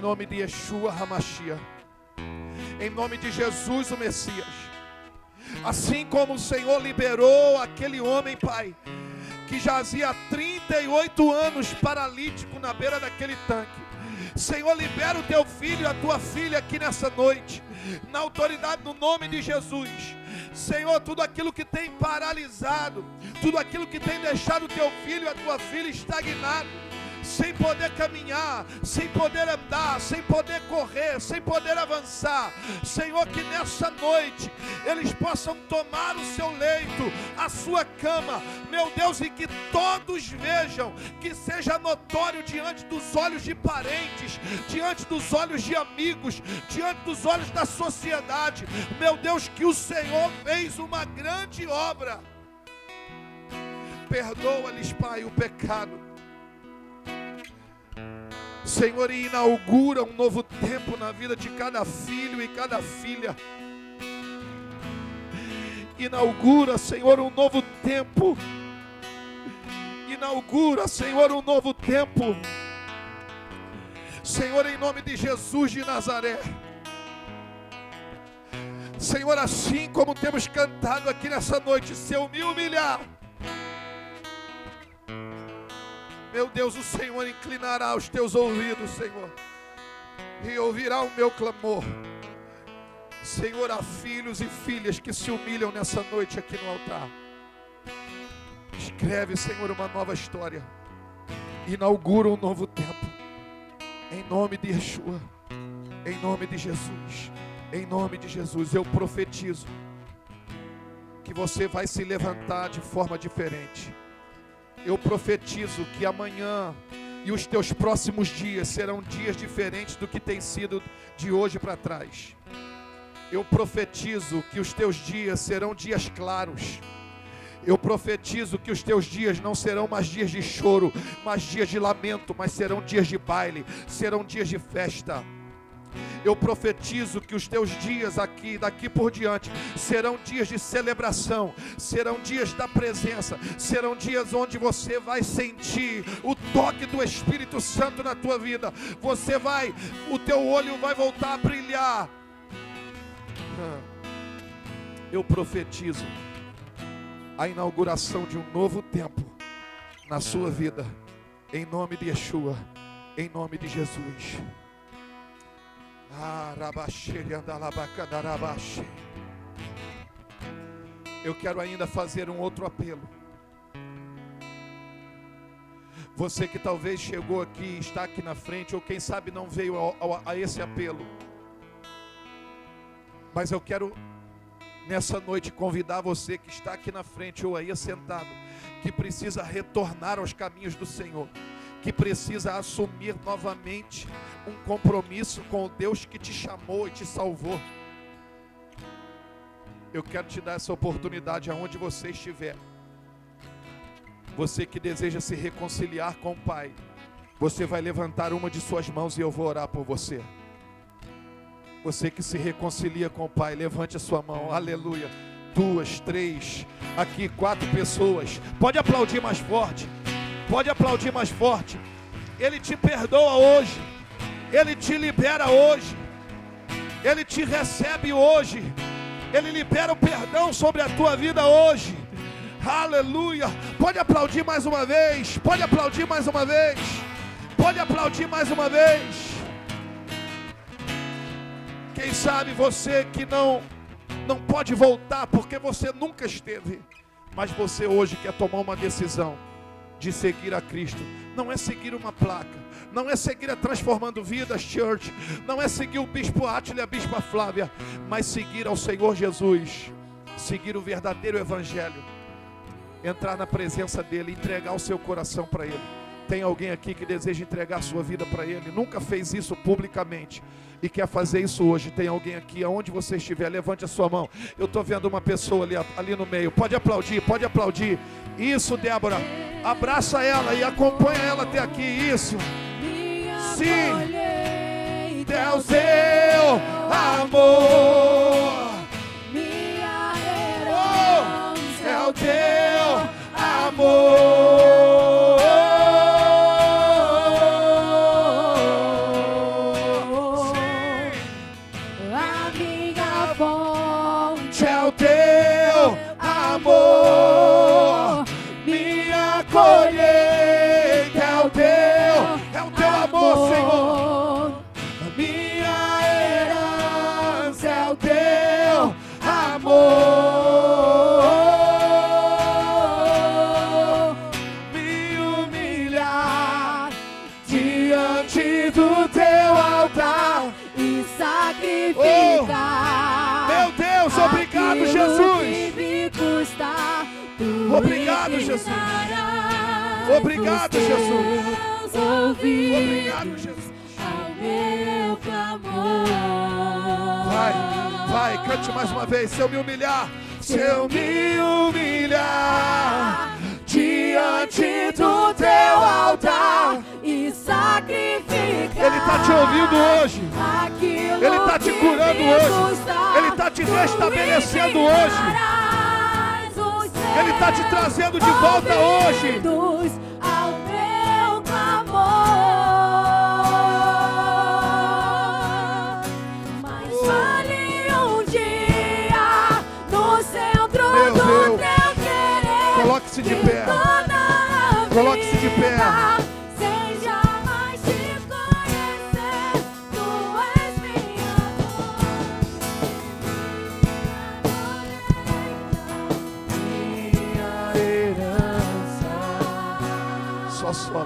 nome de Yeshua HaMashiach, em nome de Jesus o Messias. Assim como o Senhor liberou aquele homem, Pai, que jazia há 38 anos paralítico na beira daquele tanque. Senhor, libera o teu filho e a tua filha aqui nessa noite, na autoridade, no nome de Jesus. Senhor, tudo aquilo que tem paralisado, tudo aquilo que tem deixado o teu filho e a tua filha estagnado, sem poder caminhar, sem poder andar, sem poder correr, sem poder avançar. Senhor, que nessa noite eles possam tomar o seu leito, a sua cama, meu Deus, e que todos vejam, que seja notório diante dos olhos de parentes, diante dos olhos de amigos, diante dos olhos da sociedade, meu Deus, que o Senhor fez uma grande obra. Perdoa-lhes, Pai, o pecado, Senhor, e inaugura um novo tempo na vida de cada filho e cada filha. Inaugura, Senhor, um novo tempo. Inaugura, Senhor, um novo tempo. Senhor, em nome de Jesus de Nazaré. Senhor, assim como temos cantado aqui nessa noite, se eu me humilhar, meu Deus, o Senhor inclinará os teus ouvidos, Senhor, e ouvirá o meu clamor. Senhor, há filhos e filhas que se humilham nessa noite aqui no altar. Escreve, Senhor, uma nova história. Inaugura um novo tempo. Em nome de Yeshua, em nome de Jesus, em nome de Jesus, eu profetizo que você vai se levantar de forma diferente. Eu profetizo que amanhã e os teus próximos dias serão dias diferentes do que tem sido de hoje para trás. Eu profetizo que os teus dias serão dias claros. Eu profetizo que os teus dias não serão mais dias de choro, mais dias de lamento, mas serão dias de baile, serão dias de festa. Eu profetizo que os teus dias aqui, daqui por diante, serão dias de celebração, serão dias da presença, serão dias onde você vai sentir o toque do Espírito Santo na tua vida. O teu olho vai voltar a brilhar. Eu profetizo a inauguração de um novo tempo na sua vida, em nome de Yeshua, em nome de Jesus. Eu quero ainda fazer um outro apelo. Você que talvez chegou aqui, está aqui na frente, ou quem sabe não veio a esse apelo, mas eu quero nessa noite convidar você que está aqui na frente ou aí sentado, que precisa retornar aos caminhos do Senhor, que precisa assumir novamente um compromisso com o Deus que te chamou e te salvou. Eu quero te dar essa oportunidade aonde você estiver. Você que deseja se reconciliar com o Pai, você vai levantar uma de suas mãos e eu vou orar por você. Você que se reconcilia com o Pai, levante a sua mão, aleluia. 2, 3, aqui 4 pessoas. Pode aplaudir mais forte. Pode aplaudir mais forte. Ele te perdoa hoje. Ele te libera hoje. Ele te recebe hoje. Ele libera o perdão sobre a tua vida hoje. Aleluia. Pode aplaudir mais uma vez. Pode aplaudir mais uma vez. Pode aplaudir mais uma vez. Quem sabe você que não pode voltar porque você nunca esteve, mas você hoje quer tomar uma decisão de seguir a Cristo. Não é seguir uma placa, não é seguir a Transformando Vidas Church, não é seguir o Bispo Átila e a Bispa Flávia, mas seguir ao Senhor Jesus, seguir o verdadeiro Evangelho, entrar na presença dEle, entregar o seu coração para Ele. Tem alguém aqui que deseja entregar a sua vida para Ele, nunca fez isso publicamente e quer fazer isso hoje? Tem alguém aqui, aonde você estiver, levante a sua mão. Eu estou vendo uma pessoa ali no meio. Pode aplaudir, pode aplaudir. Isso, Débora, abraça ela e acompanha ela até aqui. Isso, sim, Deus, teu amor, oh, é o teu amor. Obrigado, Jesus. Obrigado, Jesus. Obrigado, Jesus. Vai, cante mais uma vez. Se eu me humilhar diante do teu altar e sacrificar, Ele está te ouvindo hoje. Ele está te curando hoje. Ele está te restabelecendo hoje. Ele está te trazendo de volta hoje. Ao meu clamor, mas vale um dia no centro Meu do Deus. teu querer. Coloque-se de pé. Coloque-se de pé. Sem jamais te conhecer, tu és minha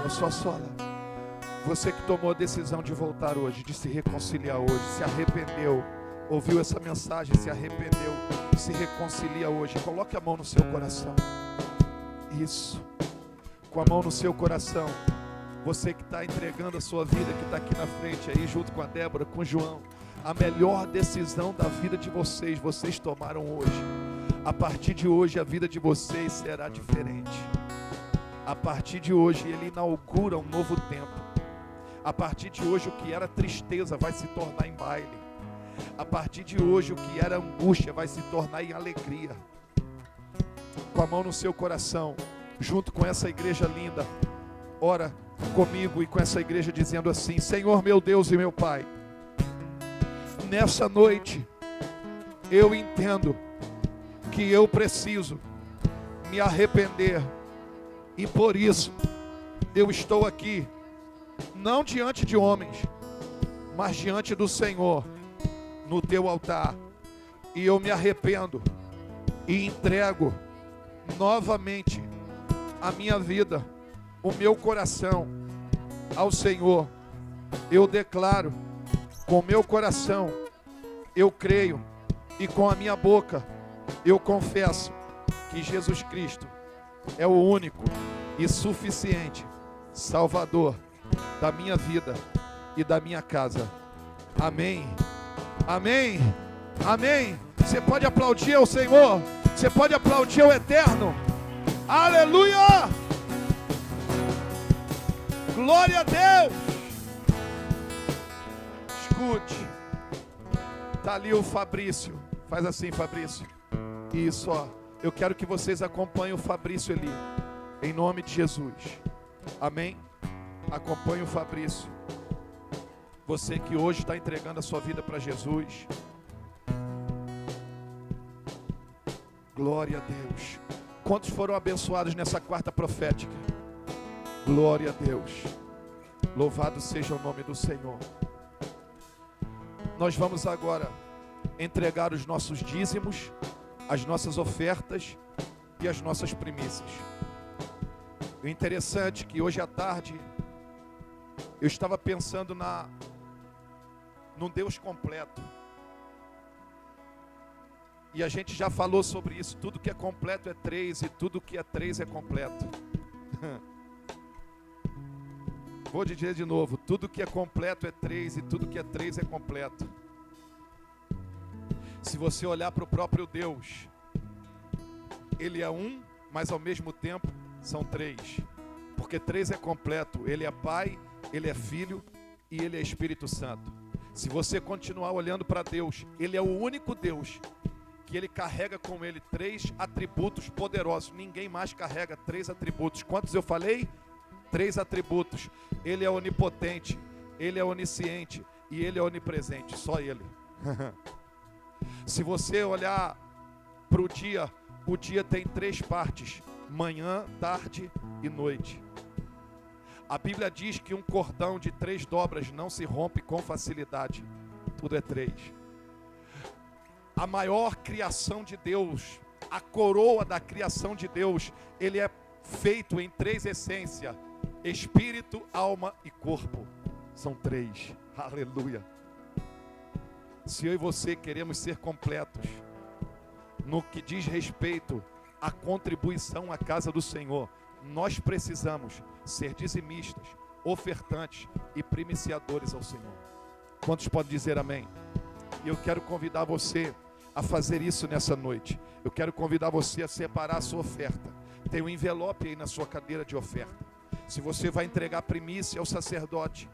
Só sola. Você que tomou a decisão de voltar hoje, de se reconciliar hoje, se arrependeu, ouviu essa mensagem, se arrependeu, se reconcilia hoje. Coloque a mão no seu coração. Isso. Com a mão no seu coração. Você que está entregando a sua vida, que está aqui na frente aí, junto com a Débora, com o João. A melhor decisão da vida de vocês tomaram hoje. A partir de hoje, a vida de vocês será diferente. A partir de hoje, Ele inaugura um novo tempo. A partir de hoje, o que era tristeza vai se tornar em baile. A partir de hoje, o que era angústia vai se tornar em alegria. Com a mão no seu coração, junto com essa igreja linda, ora comigo e com essa igreja dizendo assim: Senhor meu Deus e meu Pai, nessa noite, eu entendo que eu preciso me arrepender. E por isso, eu estou aqui, não diante de homens, mas diante do Senhor, no teu altar. E eu me arrependo e entrego novamente a minha vida, o meu coração ao Senhor. Eu declaro, com o meu coração, eu creio, e com a minha boca, eu confesso que Jesus Cristo é o único e suficiente Salvador da minha vida e da minha casa. Amém. Amém. Amém. Você pode aplaudir ao Senhor. Você pode aplaudir ao Eterno. Aleluia. Glória a Deus. Escute. Está ali o Fabrício. Faz assim, Fabrício. Isso, ó. Eu quero que vocês acompanhem o Fabrício ali, em nome de Jesus. Amém? Acompanhe o Fabrício. Você que hoje está entregando a sua vida para Jesus. Glória a Deus. Quantos foram abençoados nessa quarta profética? Glória a Deus. Louvado seja o nome do Senhor. Nós vamos agora entregar os nossos dízimos, as nossas ofertas e as nossas primícias. O interessante é que hoje à tarde eu estava pensando num Deus completo. E a gente já falou sobre isso. Tudo que é completo é 3 e tudo que é 3 é completo. Vou dizer de novo. Tudo que é completo é 3 e tudo que é 3 é completo. Se você olhar para o próprio Deus, Ele é um, mas ao mesmo tempo são 3. Porque 3 é completo. Ele é Pai, Ele é Filho e Ele é Espírito Santo. Se você continuar olhando para Deus, Ele é o único Deus que Ele carrega com Ele 3 atributos poderosos. Ninguém mais carrega 3 atributos. Quantos eu falei? 3 atributos. Ele é onipotente, Ele é onisciente e Ele é onipresente. Só Ele. Se você olhar para o dia tem 3 partes: manhã, tarde e noite. A Bíblia diz que um cordão de 3 dobras não se rompe com facilidade. Tudo é 3. A maior criação de Deus, a coroa da criação de Deus, Ele é feito em 3 essências: espírito, alma e corpo. São 3. Aleluia. Se eu e você queremos ser completos no que diz respeito a contribuição à casa do Senhor, nós precisamos ser dizimistas, ofertantes e primiciadores ao Senhor. Quantos podem dizer amém? E eu quero convidar você a fazer isso nessa noite. Eu quero convidar você a separar a sua oferta. Tem um envelope aí na sua cadeira de oferta. Se você vai entregar primícia ao sacerdote,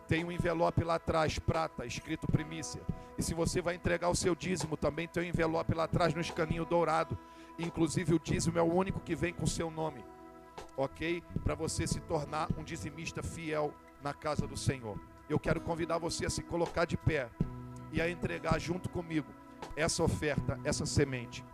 tem um envelope lá atrás, prata, escrito primícia. E se você vai entregar o seu dízimo, também tem um envelope lá atrás no escaninho dourado. Inclusive o dízimo é o único que vem com o seu nome. Ok? Para você se tornar um dizimista fiel na casa do Senhor. Eu quero convidar você a se colocar de pé e a entregar junto comigo essa oferta, essa semente.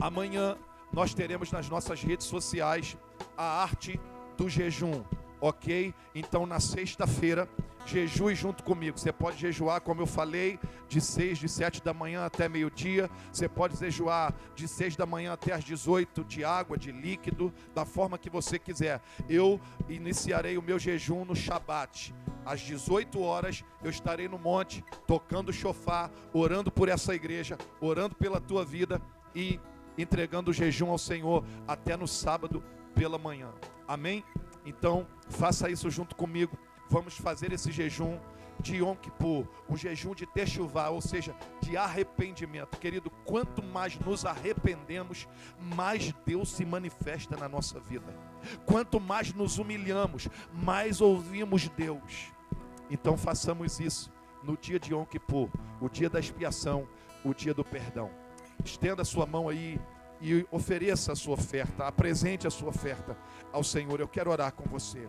Amanhã nós teremos nas nossas redes sociais a arte do jejum, ok? Então na sexta-feira, jejue junto comigo. Você pode jejuar, como eu falei, de 7 da manhã até meio-dia. Você pode jejuar de 6 da manhã até as 18, de água, de líquido, da forma que você quiser. Eu iniciarei o meu jejum no Shabat. Às 18 horas eu estarei no monte, tocando o shofar, orando por essa igreja, orando pela tua vida e entregando o jejum ao Senhor até no sábado pela manhã. Amém? Então, faça isso junto comigo. Vamos fazer esse jejum de Yom Kippur, um jejum de Teshuvah, ou seja, de arrependimento. Querido, quanto mais nos arrependemos, mais Deus se manifesta na nossa vida. Quanto mais nos humilhamos, mais ouvimos Deus. Então façamos isso no dia de Yom Kippur, o dia da expiação, o dia do perdão. Estenda a sua mão aí e ofereça a sua oferta, apresente a sua oferta ao Senhor. Eu quero orar com você.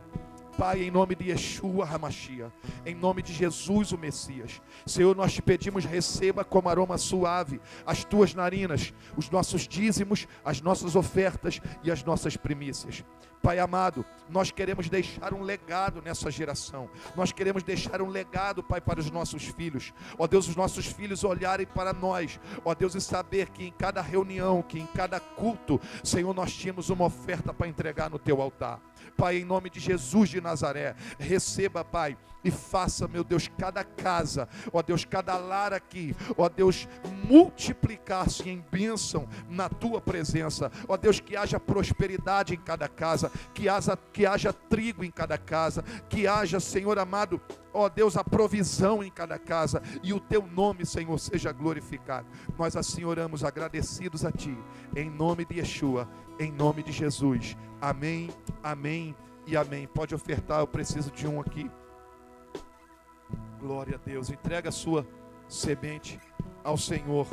Pai, em nome de Yeshua HaMashiach, em nome de Jesus o Messias, Senhor, nós te pedimos, receba como aroma suave as tuas narinas, os nossos dízimos, as nossas ofertas e as nossas primícias. Pai amado, nós queremos deixar um legado nessa geração. Nós queremos deixar um legado, Pai, para os nossos filhos. Ó Deus, os nossos filhos olharem para nós. Ó Deus, e saber que em cada reunião, que em cada culto, Senhor, nós tínhamos uma oferta para entregar no teu altar. Pai, em nome de Jesus de Nazaré, receba, Pai, e faça, meu Deus, cada casa, ó Deus, cada lar aqui, ó Deus, multiplicar-se em bênção na tua presença. Ó Deus, que haja prosperidade em cada casa, que haja trigo em cada casa, que haja, Senhor amado, ó Deus, a provisão em cada casa, e o teu nome, Senhor, seja glorificado. Nós assim oramos agradecidos a ti, em nome de Yeshua, em nome de Jesus. Amém, amém e amém. Pode ofertar, eu preciso de um aqui. Glória a Deus. Entrega a sua semente ao Senhor,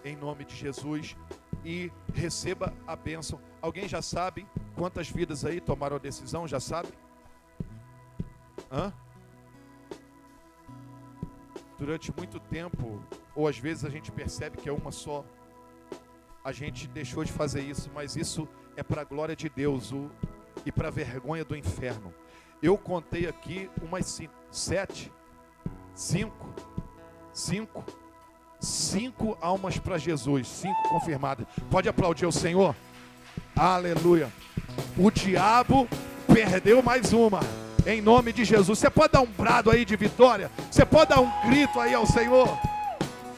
em nome de Jesus, e receba a bênção. Alguém já sabe quantas vidas aí tomaram a decisão? Já sabe? Durante muito tempo, ou às vezes a gente percebe que é uma só, a gente deixou de fazer isso, mas isso é para a glória de Deus e para a vergonha do inferno. Eu contei aqui umas 5 almas para Jesus, 5 confirmadas. Pode aplaudir o Senhor? Aleluia. O diabo perdeu mais uma, em nome de Jesus. Você pode dar um brado aí de vitória? Você pode dar um grito aí ao Senhor?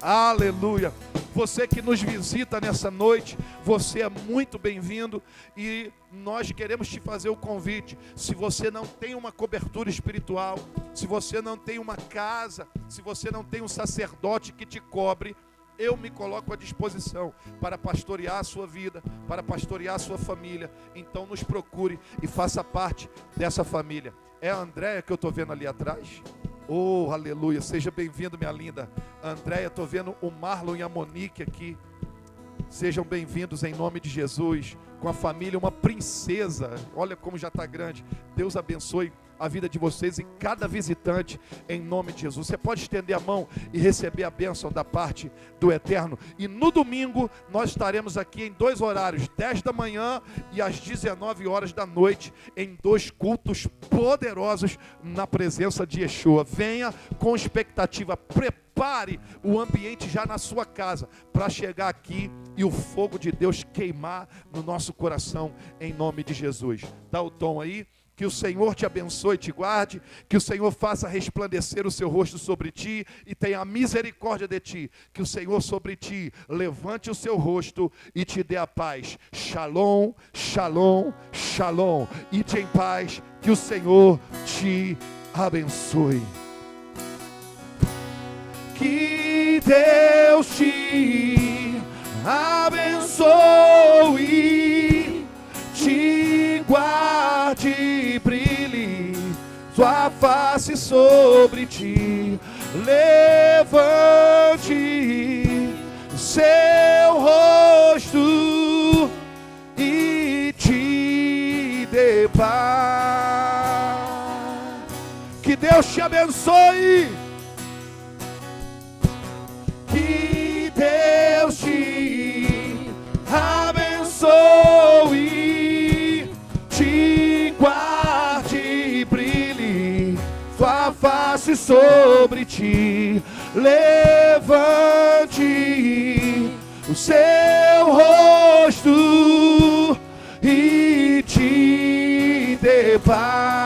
Aleluia. Você que nos visita nessa noite, você é muito bem-vindo e nós queremos te fazer o convite. Se você não tem uma cobertura espiritual, se você não tem uma casa, se você não tem um sacerdote que te cobre, eu me coloco à disposição para pastorear a sua vida, para pastorear a sua família. Então nos procure e faça parte dessa família. É a Andréia que eu estou vendo ali atrás? Oh, aleluia, seja bem-vindo, minha linda Andréia. Estou vendo o Marlon e a Monique aqui. Sejam bem-vindos em nome de Jesus, com a família, uma princesa. Olha como já está grande. Deus abençoe a vida de vocês e cada visitante em nome de Jesus. Você pode estender a mão e receber a bênção da parte do Eterno. E no domingo nós estaremos aqui em 2 horários, 10 da manhã e às 19 horas da noite, em 2 cultos poderosos na presença de Yeshua. Venha com expectativa, prepare o ambiente já na sua casa para chegar aqui e o fogo de Deus queimar no nosso coração em nome de Jesus. Dá o tom aí. Que o Senhor te abençoe e te guarde, que o Senhor faça resplandecer o seu rosto sobre ti e tenha misericórdia de ti. Que o Senhor sobre ti levante o seu rosto e te dê a paz. Shalom, shalom, shalom. Ide em paz, que o Senhor te abençoe. Que Deus te abençoe, te guarde e brilhe sua face sobre ti. Levante seu rosto e te dê paz. Que Deus te abençoe. Que Deus te abençoe, te guarde e brilhe sua face sobre ti. Levante o seu rosto e te dê paz.